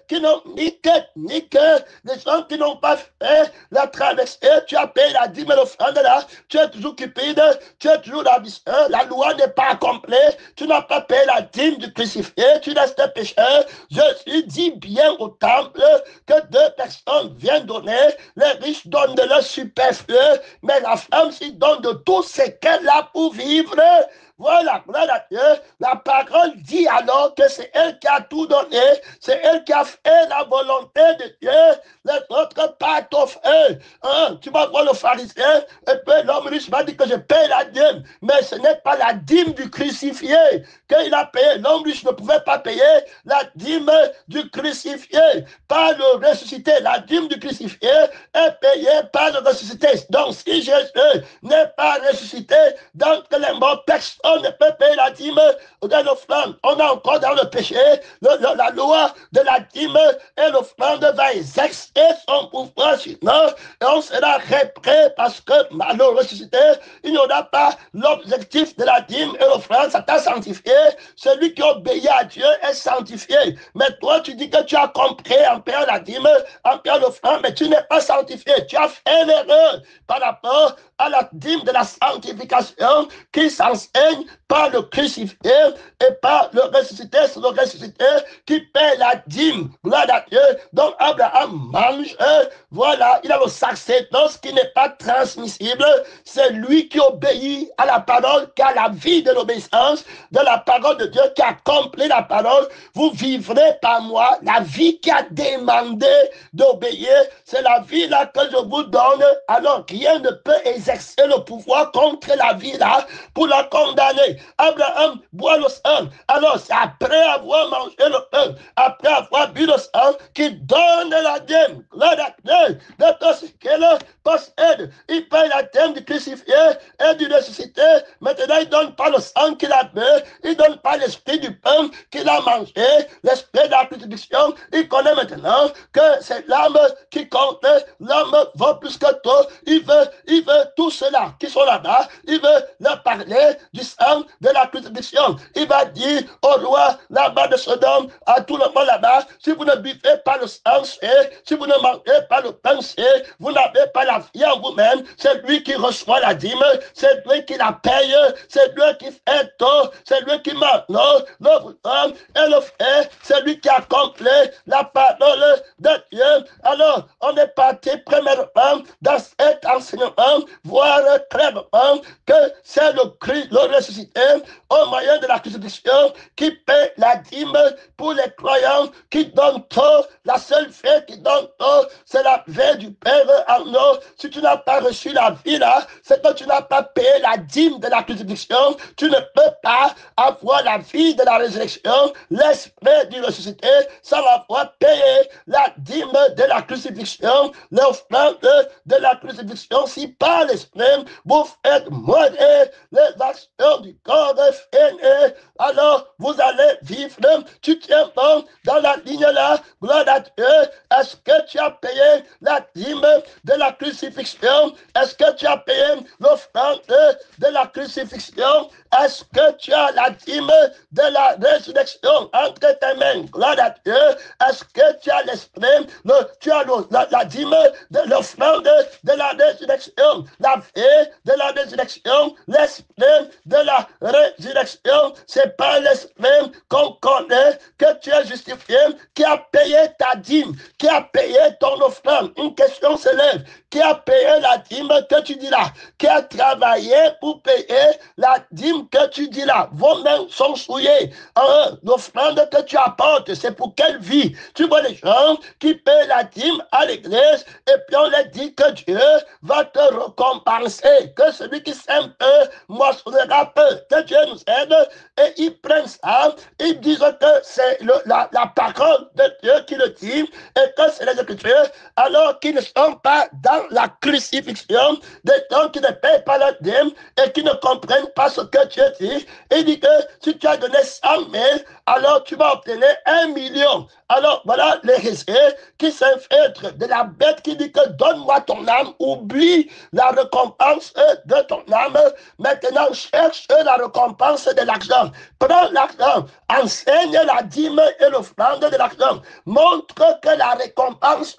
qui n'ont ni que, les gens qui n'ont pas fait la traversée. Tu as payé la dîme et l'offrande là. Tu es toujours cupide, tu es toujours la loi n'est pas accomplie. Tu n'as pas payé la dîme du crucifié, tu restes pécheur. Je dis bien au temple que deux personnes viennent donner. Les riches donnent de leur superflu, mais la femme s'y donne de tout ce qu'elle a pour vivre. Voilà, gloire à Dieu. La parole dit alors que c'est elle qui a tout donné, c'est elle qui a fait la volonté de Dieu. Les autres partent au feu. Tu vas voir le pharisien, et puis l'homme riche va dire que je paye la dîme, mais ce n'est pas la dîme du crucifié qu'il a payé. L'homme riche ne pouvait pas payer la dîme du crucifié, pas le ressuscité. La dîme du crucifié est payée par le ressuscité. Donc si Jésus n'est pas ressuscité, donc les morts, personne ne peut payer la dîme de l'offrande. On est encore dans le péché. La loi de la dîme et l'offrande va exercer son pouvoir sur nous, et on sera réprès parce que malheur ressuscité, il n'y aura pas l'objectif de la dîme et l'offrande. Ça t'a sanctifié. Celui qui obéit à Dieu est sanctifié. Mais toi, tu dis que tu as compris en payant la dîme, en payant l'offrande, mais tu n'es pas sanctifié. Tu as fait l'erreur par rapport à la dîme de la sanctification qui s'enseigne par le crucifié et par le ressuscité. C'est le ressuscité qui paie la dîme. Gloire à Dieu. Donc Abraham mange. Voilà, il a le sacerdoce qui n'est pas transmissible. C'est lui qui obéit à la parole, qui a la vie de l'obéissance de la parole de Dieu, qui accomplit la parole. Vous vivrez par moi. La vie qui a demandé d'obéir, c'est la vie là que je vous donne. Alors rien ne peut exercer le pouvoir contre la vie là pour la condamner. Abraham boit le sang. Alors c'est après avoir mangé le pain, après avoir bu le sang, qu'il donne la dîme. Il paye la dîme du crucifié et du ressuscité. Maintenant, il ne donne pas le sang qu'il a bu, il ne donne pas l'esprit du pain qu'il a mangé, l'esprit de la crucifixion. Il connaît maintenant que c'est l'âme qui compte. L'âme vaut plus que tout. Il veut tout cela qui sont là-bas. Il veut leur parler du sang de la crucifixion. Il va dire au roi là-bas de Sodome, à tout le monde là-bas, si vous ne buvez pas le sang, si vous ne mangez pas le pain, vous n'avez pas la vie en vous-même. C'est lui qui reçoit la dîme, c'est lui qui la paye, c'est lui qui fait tout, c'est lui qui maintenant l'homme et le fait, c'est lui qui accomplit la parole de Dieu. Alors, on est parti premièrement dans cet enseignement, voir clairement que c'est le Christ, le ressuscité, au moyen de la crucifixion, qui paie la dîme pour les croyants, qui donne tout. La seule vie qui donne tout, c'est la vie du Père en nous. Si tu n'as pas reçu la vie là, c'est que tu n'as pas payé la dîme de la crucifixion. Tu ne peux pas avoir la vie de la résurrection, l'esprit du ressuscité, sans avoir payé la dîme de la crucifixion, l'offrande de la crucifixion. Si par l'esprit, vous faites mourir les actions du corps fainéant, alors vous allez vivre. Tu tiens bon dans la ligne là, gloire à Dieu. Est-ce que tu as payé la dîme de la crucifixion? Est-ce que tu as payé l'offrande de la crucifixion? Est-ce que tu as la dîme de la résurrection entre tes mains? Gloire à Dieu. Est-ce que tu as l'esprit, tu as la dîme de l'offrande de la résurrection, la vie de la résurrection, l'esprit de la résurrection? C'est pas l'esprit qu'on connaît que tu es justifié, qui a payé ta dîme, qui a payé ton offrande. Une question se lève. Qui a payé la dîme que tu dis là? Qui a travaillé pour payer la dîme que tu dis là? Vos mains sont souillées. L'offrande que tu apportes, c'est pour quelle vie? Tu vois les gens qui payent la dîme à l'église et puis on leur dit que Dieu va te récompenser, que celui qui sème peu moissonnera peu, que Dieu nous aide, et ils prennent ça, ils disent que c'est la parole de Dieu qui le dit et que c'est les Écritures, alors qu'ils ne sont pas dans la crucifixion, des gens qui ne payent pas la dîme et qui ne comprennent pas ce que Dieu dit. Il dit que si tu as donné 100 000, alors tu vas obtenir 1 million. Alors voilà l'hérésie qui s'infiltre de la bête qui dit que donne-moi ton âme, oublie la récompense de ton âme. Maintenant cherche la récompense de l'argent. Prends l'argent, enseigne la dîme et l'offrande de l'argent. Montre que la récompense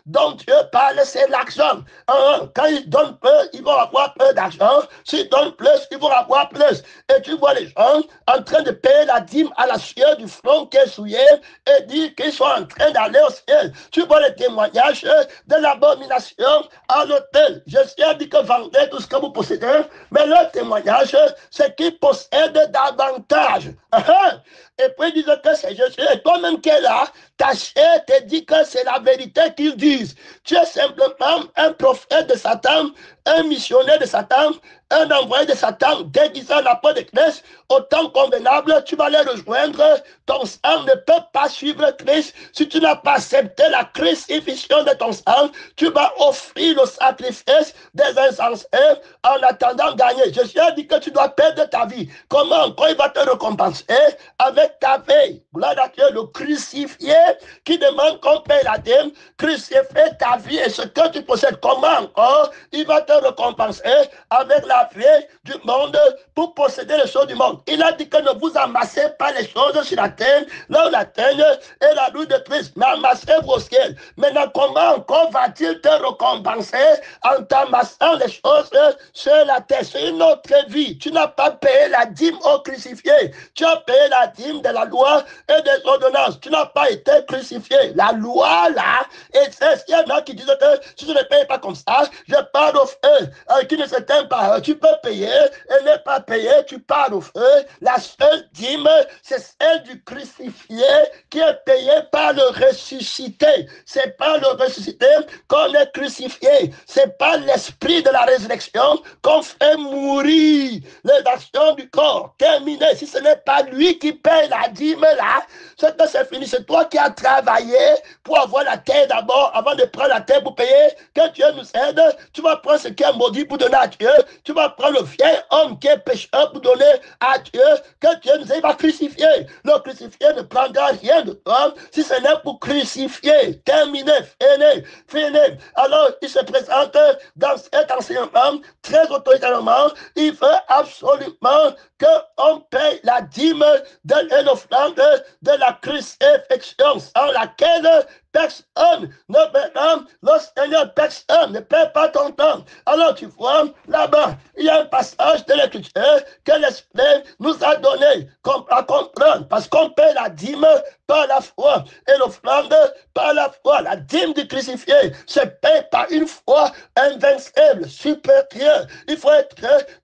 dont Dieu parle, c'est l'argent. Quand ils donnent peu, ils vont avoir peu d'argent. S'ils donnent plus, ils vont avoir plus. Et tu vois les gens en train de payer la dîme à la sueur du front qui est souillé et dire dit qu'ils sont en train d'aller au ciel. Tu vois les témoignages de l'abomination à l'autel. Jésus a dit que vendez tout ce que vous possédez, mais leur témoignage, c'est qu'ils possèdent davantage. Et puis ils disent que c'est Jésus. Et toi-même qui es là, ta chair te dit que c'est la vérité qu'ils disent. Tu es simplement un prophète de Satan, un missionnaire de Satan, un envoyé de Satan déguisé en apôtre de Christ. Au temps convenable, tu vas les rejoindre. Ton sang ne peut pas suivre Christ. Si tu n'as pas accepté la crucifixion de ton sang, tu vas offrir le sacrifice des insensés en attendant gagner. Jésus a dit que tu dois perdre ta vie. Comment? Quand il va te récompenser avec ta vie. Gloire à Dieu, le crucifié qui demande qu'on paye la dîme, crucifier ta vie et ce que tu possèdes. Comment encore? Il va te récompenser avec la vie du monde pour posséder les choses du monde. Il a dit que ne vous amassez pas les choses sur la terre, là où la terre est la loupe de Christ, mais amassez-vous au ciel. Maintenant, comment encore va-t-il te récompenser en t'amassant les choses sur la terre? C'est une autre vie. Tu n'as pas payé la dîme au crucifié. Tu as payé la dîme de la loi et des ordonnances. Tu n'as pas été crucifié. La loi, là, et c'est il y en a qui disent que si tu ne payes pas comme ça, je parle au feu. Qui ne s'éteint pas, tu peux payer et ne pas payer, tu parles au feu. La seule dîme, c'est celle du crucifié qui est payé par le ressuscité. C'est pas le ressuscité qu'on est crucifié. C'est pas l'esprit de la résurrection qu'on fait mourir les actions du corps. Terminé. Si ce n'est pas lui qui paye la dîme là, c'est que c'est fini. C'est toi qui as travaillé pour avoir la terre d'abord, avant de prendre la terre pour payer. Que Dieu nous aide. Tu vas prendre ce qui est maudit pour donner à Dieu. Tu vas prendre le vieil homme qui est pécheur pour donner à Dieu. Que Dieu nous aide. Il va crucifier. Le crucifié ne prendra rien de toi si ce n'est pour crucifier. Terminé. Fini. Fini. Alors, il se présente dans cet enseignement très autoritairement. Il veut absolument qu'on paye la dîme de l'offrande de la crucifixion, sans laquelle personne ne paie. Le Seigneur, personne ne paie pas ton temps. Alors tu vois, là-bas, il y a un passage de l'Écriture que l'Esprit nous a donné à comprendre, parce qu'on paie la dîme par la foi et l'offrande par la foi. La dîme du crucifié se paie par une foi invincible, supérieure. Il faut être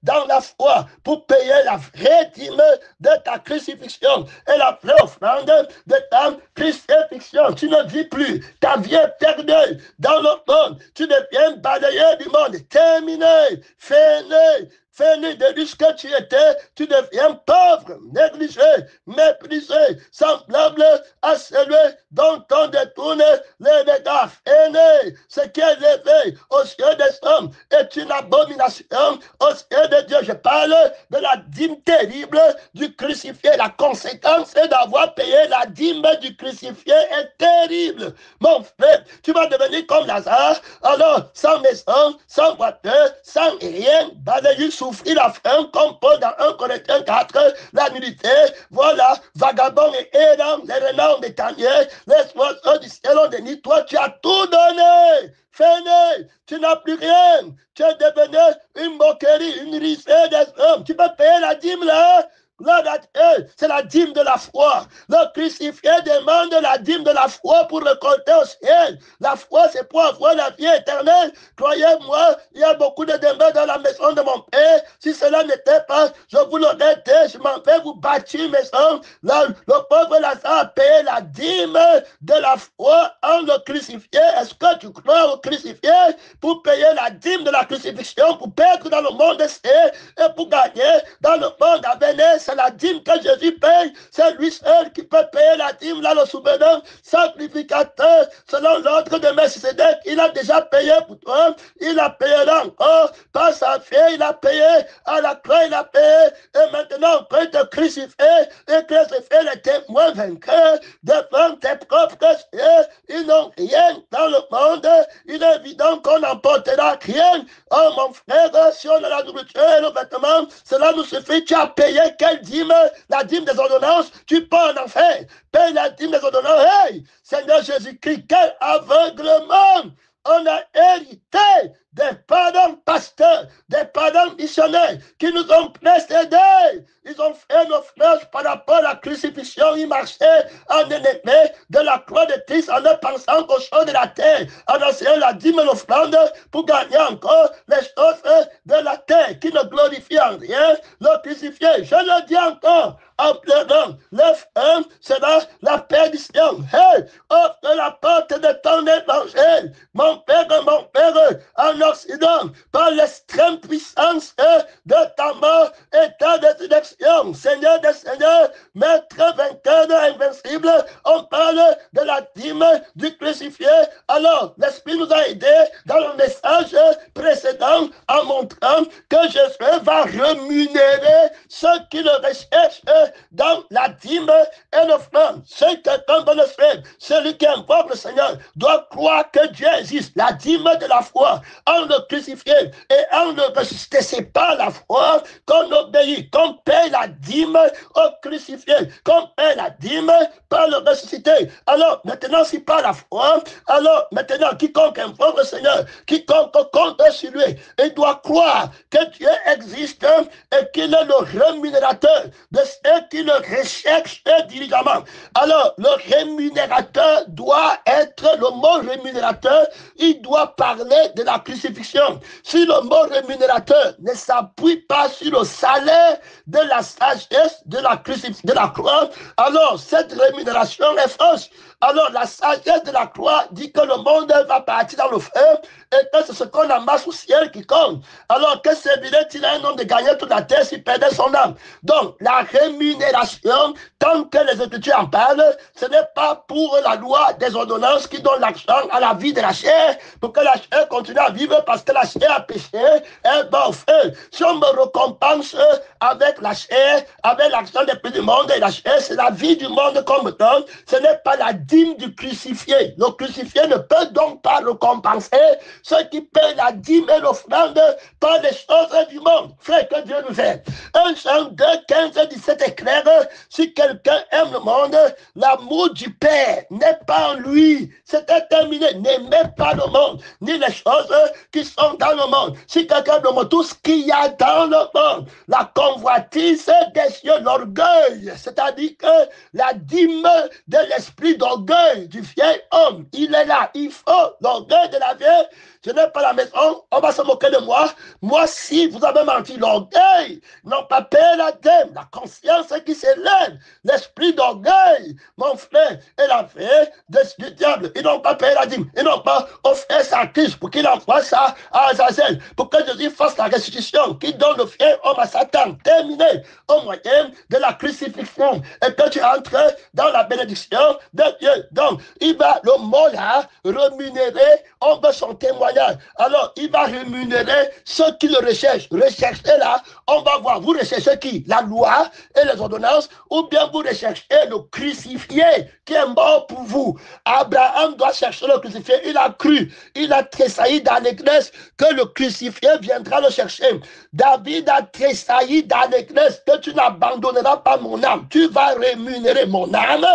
dans la foi pour payer la vraie dîme de ta crucifixion et la vraie offrande de ta crucifixion. Tu ne vis plus, ta vie est perdue dans le monde. Tu deviens balayé du monde. Terminé, fini. Fini de lui ce que tu étais, tu deviens pauvre, négligé, méprisé, semblable à celui dont on détourne les regards. Fini, ce qui est levé aux yeux des hommes est une abomination aux yeux de Dieu. Je parle de la dîme terrible du crucifié. La conséquence est d'avoir payé la dîme du crucifié est terrible. Mon frère, tu vas devenir comme Lazare, alors sans maison, sans voiture, sans rien, balayé sous souffrir la faim comme Paul dans 1 Corinthiens 4, la nudité, voilà, vagabond et errant, les renards des taniers, les oiseaux du ciel ont déni, toi tu as tout donné, fini, tu n'as plus rien, tu es devenu une moquerie, une risée des hommes, tu peux payer la dîme là. C'est la dîme de la foi. Le crucifié demande la dîme de la foi pour récolter au ciel. La foi, c'est pour avoir la vie éternelle. Croyez-moi, il y a beaucoup de demeures dans la maison de mon père. Si cela n'était pas, je vous l'aurais dit, je m'en vais vous bâtir une maison. Là, le pauvre Lazare a payé la dîme de la foi en le crucifié. Est-ce que tu crois au crucifié pour payer la dîme de la crucifixion, pour perdre dans le monde et pour gagner dans le monde à venir? C'est la dîme que Jésus paye. C'est lui seul qui peut payer la dîme. Là, le souverain sacrificateur, selon l'ordre de Melchisédek, il a déjà payé pour toi. Il a payé là encore. Par sa fille, il a payé. À la croix, il a payé. Et maintenant, on peut te crucifier et crucifier les témoins vainqueurs devant tes propres yeux. Ils n'ont rien dans le monde. Il est évident qu'on n'emportera rien. Oh, mon frère, si on a la nourriture et le vêtement, cela nous suffit. Tu as payé quelle dîme? La dîme des ordonnances. Tu peux en enfer. Paye la dîme des ordonnances. Hey, Seigneur Jésus-Christ, quel aveuglement! On a hérité des pardons pasteurs, des pardons missionnaires qui nous ont précédés. Ils ont fait naufrage par rapport à la crucifixion. Ils marchaient en ennemi de la croix de Christ en ne pensant qu'aux choses de la terre, en enseignant la dîme et l'offrande pour gagner encore les choses de la terre qui ne glorifient en rien le crucifié. Je le dis encore en pleurant, l'œuf sera la perdition. Hey, offre la porte de ton évangile, mon Père, en Occident, par l'extrême puissance de ta mort et ta résurrection. Seigneur des Seigneurs, Maître vainqueur invincible, on parle de la dîme du crucifié. Alors, l'Esprit nous a aidés dans le message précédent en montrant que Jésus va rémunérer ceux qui le recherchent dans la dîme et l'offrande. C'est quelqu'un dans le ciel, celui qui invoque le Seigneur doit croire que Dieu existe. La dîme de la foi, en le crucifié et en le ressuscité, c'est pas la foi qu'on obéit, qu'on paye la dîme au crucifié, qu'on paye la dîme par le ressuscité. Alors maintenant, si pas la foi, alors maintenant, quiconque invoque le Seigneur, quiconque compte sur lui, il doit croire que Dieu existe et qu'il est le rémunérateur de ceux qui le recherchent diligemment. Alors, le rémunérateur doit être, le mot rémunérateur, il doit parler de la crucifixion. Si le mot rémunérateur ne s'appuie pas sur le salaire de la sagesse de la crucifixion, de la croix, alors cette rémunération est fausse. Alors la sagesse de la croix dit que le monde va partir dans le feu et que c'est ce qu'on amasse au ciel qui compte. Alors que servirait-il à un homme de gagner toute la terre s'il perdait son âme? Donc la rémunération, tant que les Écritures en parlent, ce n'est pas pour la loi des ordonnances qui donne l'argent à la vie de la chair, pour que la chair continue à vivre parce que la chair a péché, elle va au feu. Si on me récompense avec la chair, avec l'argent des pays du monde et la chair, c'est la vie du monde qu'on me donne, ce n'est pas la dîme du crucifié. Le crucifié ne peut donc pas récompenser ceux qui paient la dîme et l'offrande par les choses du monde. Frère, que Dieu nous aide. 1 Jean 2, 15, 17 est clair. Si quelqu'un aime le monde, l'amour du Père n'est pas en lui. C'était terminé. N'aimez pas le monde, ni les choses qui sont dans le monde. Si quelqu'un aime le monde, tout ce qu'il y a dans le monde, la convoitise des cieux, l'orgueil, c'est-à-dire que la dîme de l'esprit d'orgueil du vieil homme, il est là. Il faut l'orgueil de la vieille. Je n'ai pas la maison, on va se moquer de moi. Moi, si vous avez menti, l'orgueil, non pas payé la dème, la conscience qui s'élève, l'esprit d'orgueil, mon frère, et la fait du diable. Ils n'ont pas payé la dîme, ils n'ont pas offert sa Christ pour qu'il envoie ça à Azazel, pour que Jésus fasse la restitution, qui donne le vieil homme à Satan, terminé au moyen de la crucifixion, et que tu entres dans la bénédiction de Dieu. Donc, il va, le mot là, rémunérer, on veut son témoignage. Alors, il va rémunérer ceux qui le recherchent. Recherchez là, on va voir, vous recherchez qui? La loi et les ordonnances, ou bien vous recherchez le crucifié qui est mort pour vous. Abraham doit chercher le crucifié. Il a cru, il a tressailli d'allégresse que le crucifié viendra le chercher. David a tressailli d'allégresse que tu n'abandonneras pas mon âme. Tu vas rémunérer mon âme.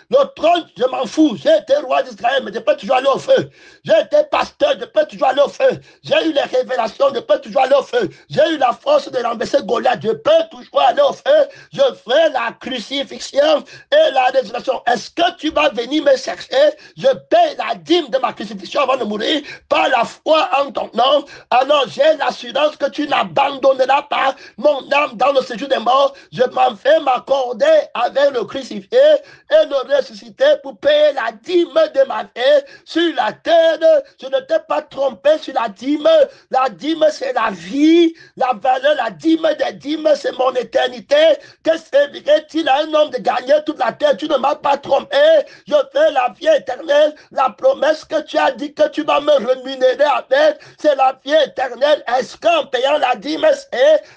Le trône, je m'en fous. J'ai été roi d'Israël, mais je peux toujours aller au feu. J'ai été pasteur, je peux toujours aller au feu. J'ai eu les révélations, je peux toujours aller au feu. J'ai eu la force de renverser Goliath, je peux toujours aller au feu. Je fais la crucifixion et la résurrection. Est-ce que tu vas venir me chercher? Je paye la dîme de ma crucifixion avant de mourir par la foi en ton nom. Alors j'ai l'assurance que tu n'abandonneras pas mon âme dans le séjour des morts. Je m'en fais m'accorder avec le crucifié et le ressuscité pour payer la dîme de ma vie sur la terre. Je ne t'ai pas trompé sur la dîme. La dîme, c'est la vie. La valeur, la dîme des dîmes, c'est mon éternité. Que servirait-il à un homme de gagner toute la terre? Tu ne m'as pas trompé. Je fais la vie éternelle. La promesse que tu as dit que tu vas me rémunérer avec, c'est la vie éternelle. Est-ce qu'en payant la dîme,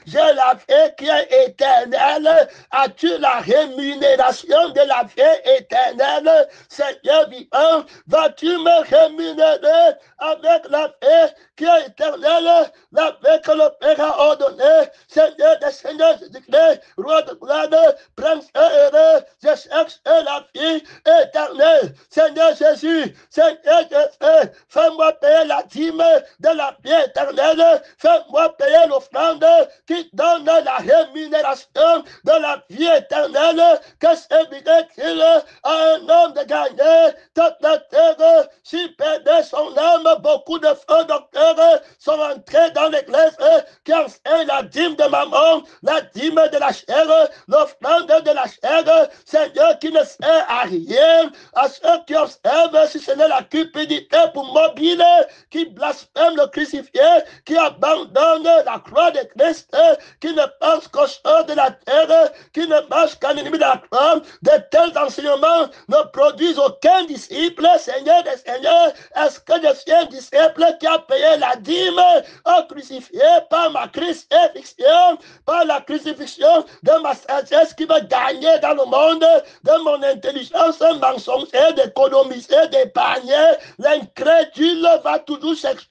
j'ai la vie qui est éternelle? As-tu la rémunération de la vie éternelle? éternel, Seigneur vivant, vas-tu me rémunérer avec la paix qui est éternelle, la paix que le Père a ordonnée, Seigneur des Seigneurs Jésus-Christ, Roi de gloire, Prince heureux, je cherche la vie éternelle, Seigneur Jésus, Seigneur Jésus, fais-moi payer la dîme de la vie éternelle, fais-moi payer l'offrande qui donne la rémunération de la vie éternelle, que servirait-il à un homme de gagner toute la terre, s'il perdait son âme? Beaucoup de faux docteurs sont entrés dans l'église qui enseignent la dîme de maman, la dîme de la chair, l'offrande de la chair, Seigneur, qui ne sert à rien, à ceux qui observent, si ce n'est la cupidité pour mobile, qui blasphème le crucifié, qui abandonne la croix de Christ, qui ne pense qu'aux choses de la terre, qui ne marche qu'en ennemi de la croix. De tels enseignements ne produisent aucun disciple, Seigneur des Seigneurs. Est-ce que je suis un disciple qui a payé la dîme crucifié par ma crucifixion, par la crucifixion de ma sagesse qui va gagner dans le monde, de mon intelligence mensongère, d'économiser, d'épargner? L'incrédule va toujours chercher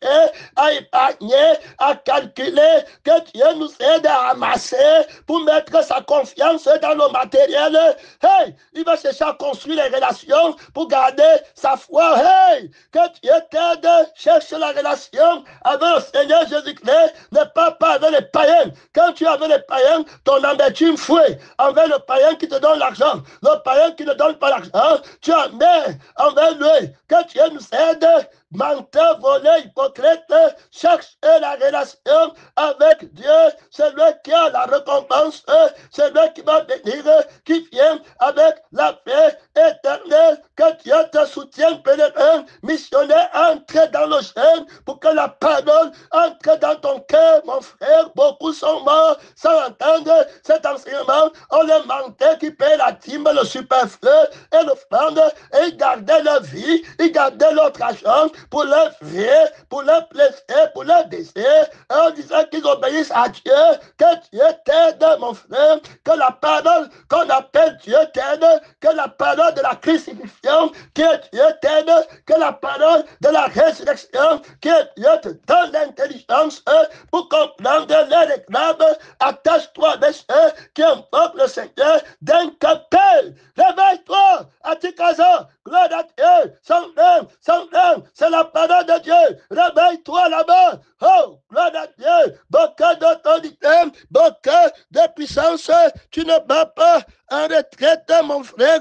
à épargner, à calculer, que Dieu nous aide à ramasser pour mettre sa confiance dans le matériel. Hey, il va chercher à construire les relations pour garder sa foi. Hey, que Dieu t'aide, cherche la relation avec le Seigneur Jésus-Christ, ne pas avec les païens. Quand tu es avec les païens, ton amertume fouille envers le païen qui te donne l'argent. Le païen qui ne donne pas l'argent, tu en mets envers lui. Que Dieu nous aide. Menteur, voleur, hypocrite, cherche la relation avec Dieu. C'est lui qui a la récompense, c'est lui qui va bénir, qui vient avec la paix éternelle. Que Dieu te soutienne, pèlerin, missionnaire, entre dans le jeûne pour que la parole entre dans ton cœur, mon frère. Beaucoup sont morts sans entendre cet enseignement. On les mentait qui paye la dîme, le superflu et l'offrande, et ils gardaient leur vie, ils gardaient leur argent pour leur vie, pour leur plaisir, pour leur désir, en disant qu'ils obéissent à Dieu. Que Dieu t'aide, mon frère, que la parole qu'on appelle Dieu t'aide, que la parole de la crucifixion, que Dieu t'aide, que la parole de la résurrection, que Dieu te donne l'intelligence pour comprendre les réclames. Attache-toi avec ceux qui invoquent le Seigneur d'un capel. Réveille-toi, Atikaza, gloire à Dieu, son nom, c'est la parole de Dieu. Réveille-toi là-bas. Oh, gloire à Dieu. Beaucoup d'autorité, beaucoup de puissance. Tu ne bats pas en retraite, mon frère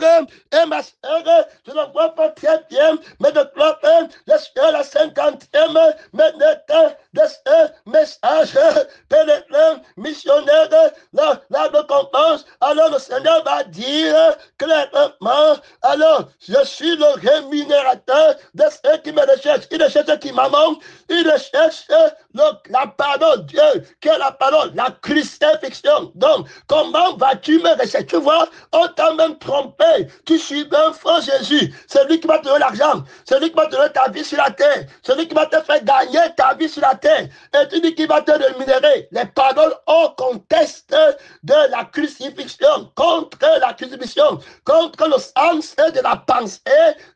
et ma soeur. Je ne vois pas très bien, mais de gloire, je suis à la 50e minute de ce message. Pèlerin, missionnaire, la récompense. Alors le Seigneur va dire clairement, alors je suis le rémunérateur de ceux qui me recherchent. Il recherche qui m'amène, il recherche la parole de Dieu, qui est la parole, la crucifixion. Donc, comment vas-tu me rechercher? Tu vois, on t'a même trompé. Tu suis un faux Jésus. C'est lui qui va te donner l'argent. C'est lui qui va te donner ta vie sur la terre. C'est lui qui va te faire gagner ta vie sur la terre. Et tu dis qu'il va te rémunérer. Les paroles au conteste de la crucifixion, contre la crucifixion, contre le sens de la pensée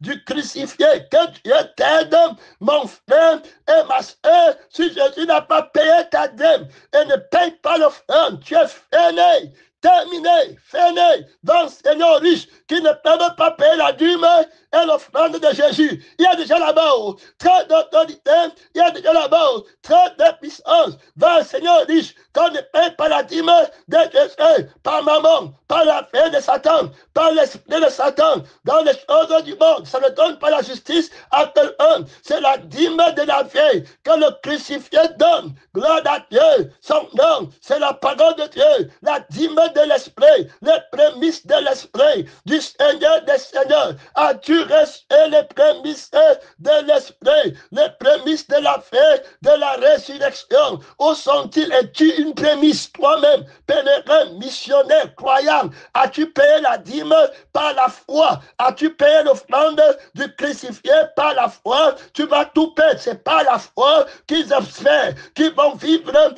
du crucifié. Que Dieu t'aide, mon frère et ma soeur. Si Jésus n'a pas payé ta dème et ne paye pas l'offrande, tu es freiné. Terminé, fini, dans Seigneur riche qui ne peuvent pas payer la dîme et l'offrande de Jésus. Il y a déjà là-bas très d'autorité, il y a déjà là-bas très de puissance. Dans Seigneur riche, quand on ne paye pas la dîme de Jésus, par maman, par la paix de Satan, par l'esprit de Satan, dans les choses du monde, ça ne donne pas la justice à quelqu'un. C'est la dîme de la vie que le crucifié donne. Gloire à Dieu, son nom, c'est la parole de Dieu, la dîme de l'esprit, les prémices de l'esprit, du Seigneur des Seigneurs. As-tu reçu les prémices de l'esprit, les prémices de la paix, de la résurrection? Où sont-ils? Es-tu une prémisse toi-même, pèlerin, missionnaire, croyant? As-tu payé la dîme par la foi? As-tu payé l'offrande du crucifié par la foi? Tu vas tout payer, c'est par la foi qu'ils espèrent, qu'ils vont vivre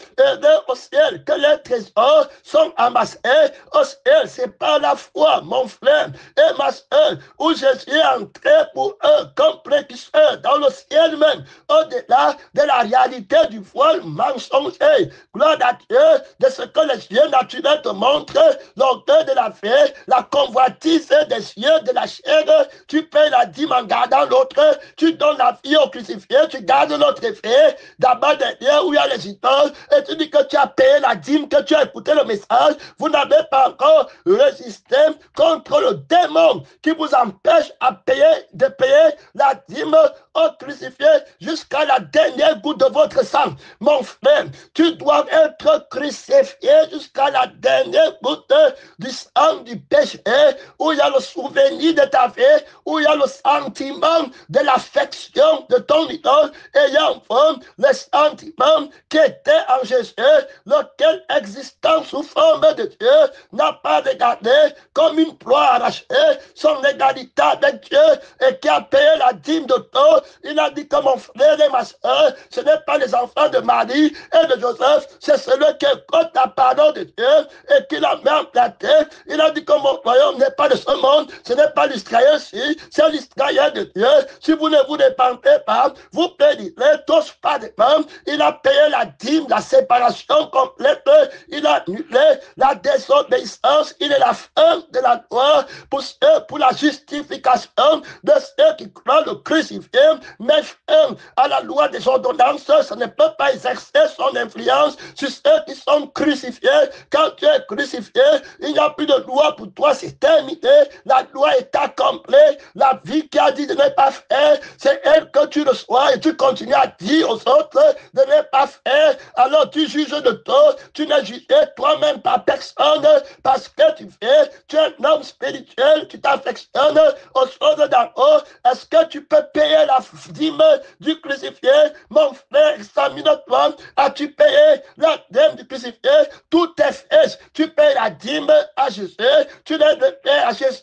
au ciel, que l'être trésors sont amassés au ciel. C'est par la foi, mon frère et ma soeur, où Jésus est entré pour eux comme précurseur dans le ciel même, au-delà de la réalité du voile mensonger. Gloire à Dieu de ce que les yeux naturels te montrent, l'odeur de la vie, la convoitise des yeux de la chair. Tu payes la dîme en gardant l'autre, tu donnes la vie au crucifié, tu gardes l'autre fait, d'abord derrière où il y a les idoles, et tu dis que tu as payé la dîme, que tu as écouté le message. Vous n'avez pas encore résisté contre le démon qui vous empêche de payer la dîme au crucifié jusqu'à la dernière goutte de votre sang. Mon frère, tu dois être crucifié jusqu'à la dernière goutte du sang du péché, où il y a le souvenir de ta vie, où il y a le sentiment de l'affection de ton idole, ayant le sentiment qui était en Jésus, lequel existant sous forme de Dieu n'a pas regardé comme une proie arrachée son égalité avec Dieu et qui a payé la dîme de taux. Il a dit que mon frère et ma soeur, ce n'est pas les enfants de Marie et de Joseph, c'est celui qui écoute la parole de Dieu et qui la met en pratique. Il a dit que mon royaume n'est pas de ce monde, ce n'est pas l'Israël-ci, c'est l'Israël de Dieu. Si vous ne vous répandez pas, vous périrez tous pas de même. Il a payé la dîme, la séparation complète, il a annulé la désobéissance, il est la fin de la loi pour la justification de ceux qui croient le crucifié, mais fin à la loi des ordonnances, ça ne peut pas exercer son influence sur ceux qui sont crucifiés. Quand tu es crucifié, il n'y a plus de loi pour toi, c'est terminé, la loi est accomplie, la vie qui a dit de ne pas faire, c'est elle que tu reçois et tu continues à dire aux autres de ne pas faire, alors tu juges de toi, tu n'es jugé toi-même par personne, parce que tu es un homme spirituel, tu t'affectionnes aux choses d'en haut. Est-ce que tu peux payer la dîme du crucifié? Mon frère, examine-toi. As-tu payé la dîme du crucifié? Tout est fait. Tu payes la dîme à Jésus, tu les payes à Jésus,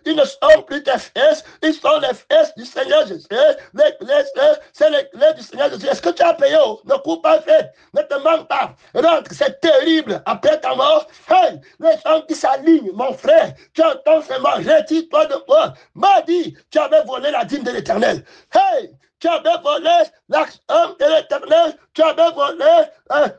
ils ne sont plus tes fils, ils sont les fils du Seigneur Jésus. L'église, c'est l'église du Seigneur Jésus. Est-ce que tu as payé? Ne coupe pas fait, ne te manque pas. Rentre, c'est terrible. Après ta mort, hey, les gens qui s'alignent, mon frère, tu entends seulement, retire-toi de moi. M'a dit, tu avais volé la dîme de l'Éternel. Hey, tu avais volé l'argent de l'Éternel, tu avais volé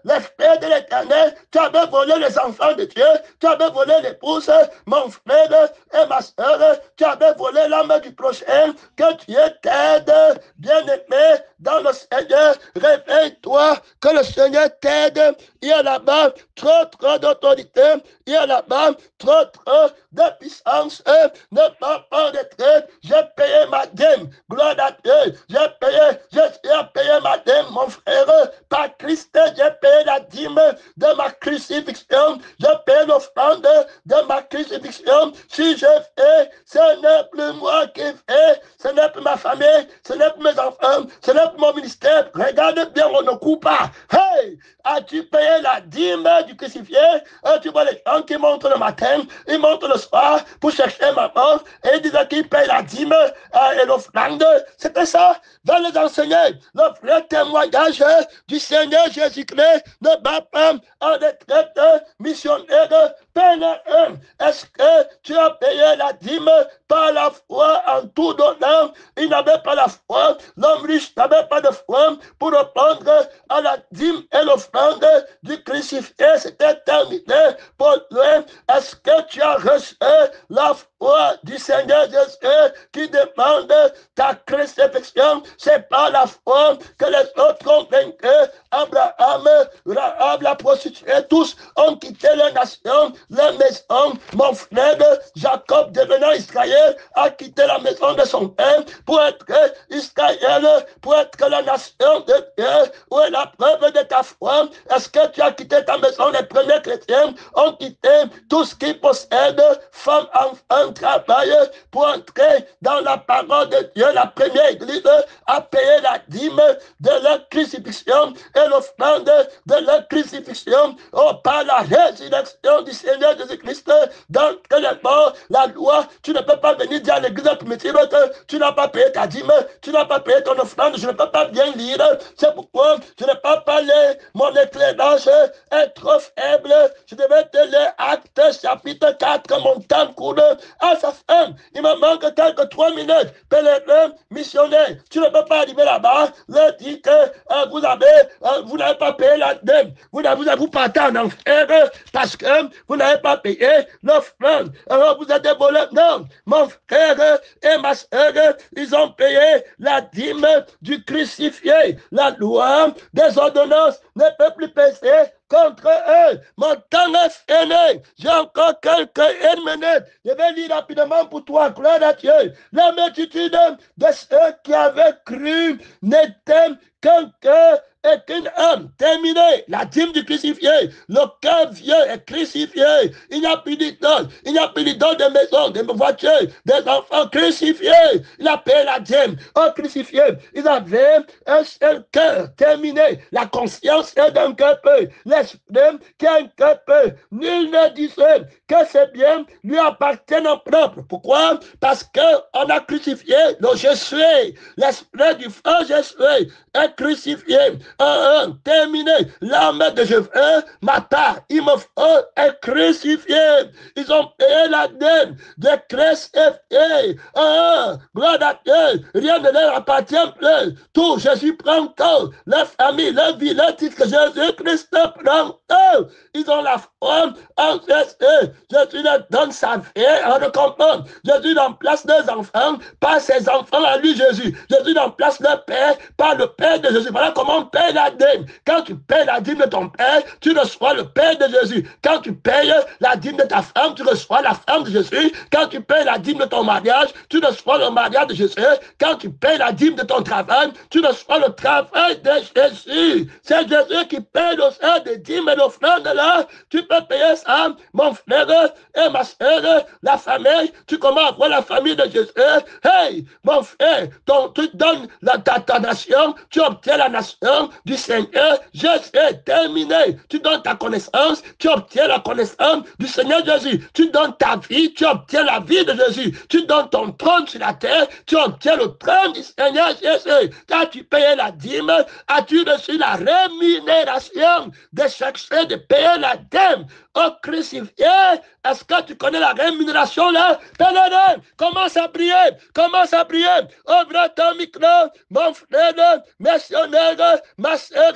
l'esprit de l'Éternel, tu avais volé les enfants de Dieu, tu avais volé l'épouse, mon frère et ma soeur, tu avais volé l'âme du prochain, que Dieu t'aide, bien-aimé, dans le Seigneur, réveille-toi, que le Seigneur t'aide, il y a là-bas trop d'autorité, il y a là-bas trop de puissance, ne pas en retraite, j'ai payé ma dîme, gloire à Dieu, j'ai payé ma dîme, mon frère, par Christ, j'ai payé la dîme de ma crucifixion, j'ai payé l'offrande de ma crucifixion. Si je fais, ce n'est plus moi qui fais, ce n'est plus ma famille, ce n'est plus mes enfants, ce n'est plus mon ministère. Regarde bien, on ne coupe pas. Hey, as-tu payé la dîme du crucifié? Tu vois les gens qui montent le matin, ils montent le soir pour chercher maman et ils disent qu'ils payent la dîme et l'offrande. C'était ça. Dans les enseigner le vrai témoignage du Seigneur Jésus-Christ ne bat pas en retraite missionnaire. Est-ce que tu as payé la dîme par la foi en tout donnant? Il n'avait pas la foi. L'homme riche n'avait pas de foi pour répondre à la dîme et l'offrande du crucifié. C'était terminé pour lui. Est-ce que tu as reçu la foi du Seigneur Jésus qui demande ta crucifixion? C'est par la foi que les autres ont vaincu. Abraham, Rahab, la prostituée, tous ont quitté leur nation, leur maison. Mon frère Jacob, devenant Israël, a quitté la maison de son père pour être Israël, pour être la nation de Dieu. Où est la preuve de ta foi? Est-ce que tu as quitté ta maison? Les premiers chrétiens ont quitté tout ce qu'ils possèdent, femmes, enfants, travail, pour entrer dans la parole de Dieu. La première église a payé la dîme de leur crucifixion et l'offrande de leur crucifixion par la résurrection du Seigneur Seigneur Jésus-Christ, dans les morts, la loi, tu ne peux pas venir dire à l'église primitive que tu n'as pas payé ta dîme, tu n'as pas payé ton offrande, je ne peux pas bien lire. C'est pourquoi je n'ai pas parlé, mon éclairage est trop faible. Je devais te lire Actes chapitre 4, mon temps court à sa fin. Il me manque quelques 3 minutes. Pèlerin, missionnaire, tu ne peux pas arriver là-bas, leur dire que vous n'avez pas payé la dème. Vous partez en enfer parce que vous n'avez pas payé l'offrande. Alors vous êtes des voleurs. Non, mon frère et ma soeur, ils ont payé la dîme du crucifié. La loi des ordonnances ne peut plus peser contre eux. Mon temps est fini. J'ai encore quelques minutes. Je vais lire rapidement pour toi. Gloire à Dieu. La multitude de ceux qui avaient cru n'était qu'un cœur et qu'une âme. Terminé. La dîme du crucifié. Le cœur vieux est crucifié. Il n'y a plus d'idole. Il n'y a plus d'idole de maison, de voitures, des enfants crucifiés. Il a payé la dîme. Oh, crucifié. Ils avaient un seul cœur. Terminé. La conscience est d'un cœur peu. L'esprit qui a un cœur peu. Nul ne disait que c'est bien lui appartient en propre. Pourquoi? Parce qu'on a crucifié le je suis. L'esprit du frère je suis est crucifié. Terminé. L'âme de je veux, ma part, il me faut est crucifié. Ils ont payé la dème de crucifié. Gloire à Dieu. Rien ne leur appartient plus. Tout, Jésus prend tout. Leur famille, leur vie, leur titre, Jésus-Christ prend tout. Ils ont la foi en Jésus. Jésus leur donne sa vie en le comprendre. Jésus remplace leurs enfants par ses enfants à lui, Jésus. Jésus remplace leur père par le père de Jésus. Voilà comment on paye la dîme. Quand tu payes la dîme de ton père, tu reçois le père de Jésus. Quand tu payes la dîme de ta femme, tu reçois la femme de Jésus. Quand tu payes la dîme de ton mariage, tu reçois le mariage de Jésus. Quand tu payes la dîme de ton travail, tu reçois le travail de Jésus. C'est Jésus qui paye le sein des dîmes et l'offrande là. Tu peux payer ça, mon frère et ma soeur, la famille. Tu commences à voir la famille de Jésus. Hey, mon frère, tu donnes ta nation, tu obtiens la nation du Seigneur. Jésus est terminé. Tu donnes ta connaissance, tu obtiens la connaissance du Seigneur Jésus. Tu donnes ta vie, tu obtiens la vie de Jésus. Tu donnes ton trône sur la terre, tu obtiens le trône du Seigneur Jésus. Quand tu payes la dîme, as-tu reçu la rémunération de chercher de payer la dîme au crucifié? Est-ce que tu connais la rémunération là? Pèlerin, commence à prier, commence à prier. Ouvre ton micro, mon frère, missionnaire, ma soeur,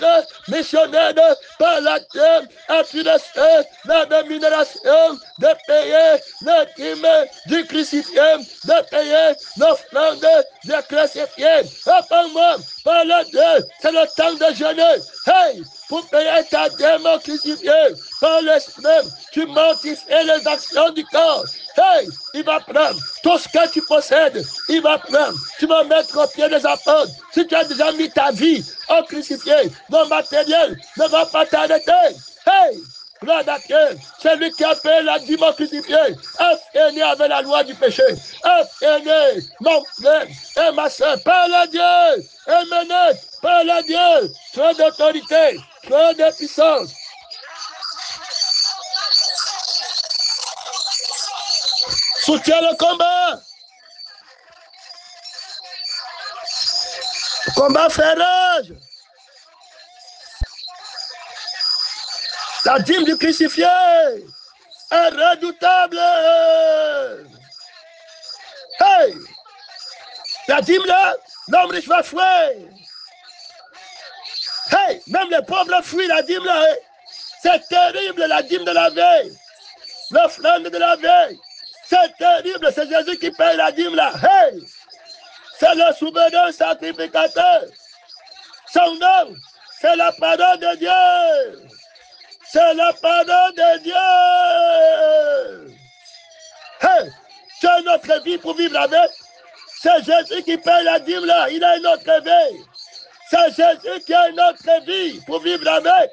missionnaire, par la terre, as-tu reçu la rémunération de payer le dîme du crucifié, de payer l'offrande du crucifié? Réponds-moi, par le Dieu, c'est le temps de jeûner. Hey! Pour payer ta dîme crucifié, par l'esprit, tu mortifies les actions du corps. Hey, il va prendre tout ce que tu possèdes. Il va prendre. Tu vas mettre au pied des apôtres. Si tu as déjà mis ta vie au crucifié, le matériel ne va pas t'arrêter. Hey, gloire à Dieu. Celui qui a payé la dîme crucifié a fini avec la loi du péché. A fini, mon frère et ma soeur, par le Dieu. Amen. Par le Dieu. Trop d'autorité, trop de puissance. Soutiens le combat. Combat féroce. La dîme du crucifié est redoutable. Hey! La dîme là, l'homme riche va fuir. Hey! Même les pauvres fuient la dîme là. Hey. C'est terrible la dîme de la veille. L'offrande de la veille. C'est terrible, c'est Jésus qui paye la dîme là. Hey! C'est le souverain sacrificateur. Son nom, c'est la parole de Dieu. C'est la parole de Dieu. Hey! Tu as une autre vie pour vivre avec. C'est Jésus qui paye la dîme là. Il a une autre vie. C'est Jésus qui a une autre vie pour vivre avec.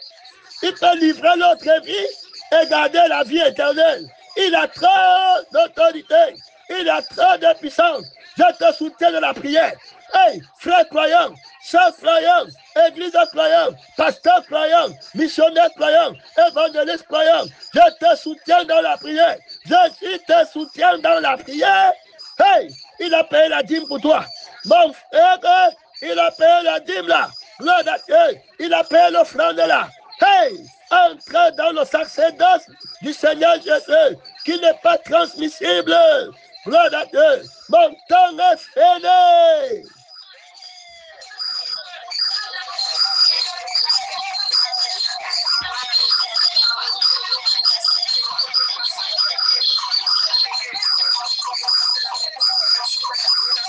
Il peut livrer notre vie et garder la vie éternelle. Il a trop d'autorité. Il a trop de puissance. Je te soutiens de la prière. Hey, frère croyant, soeur croyant, église croyant, pasteur croyant, missionnaire croyant, évangéliste croyant, je te soutiens dans la prière. Je te soutiens dans la prière. Hey, il a payé la dîme pour toi. Mon frère, il a payé la dîme là. Gloire à Dieu, il a payé l'offrande là. Hey, entre dans le sacerdoce du Seigneur Jésus, qui n'est pas transmissible. Gloire à Dieu, mon temps est fini.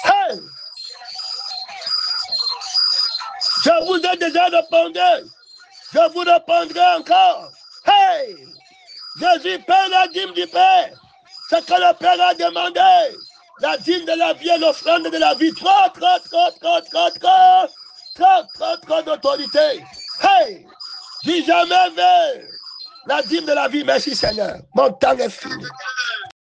Hey, je vous ai déjà répondu. Je vous répondrai encore. Hey, Jésus paie la dîme du Père. Ce que le Père a demandé. La dîme de la vie et l'offrande de la vie. Trop d'autorité. Hey, dis jamais vers la dîme de la vie. Merci Seigneur. Mon temps est fini.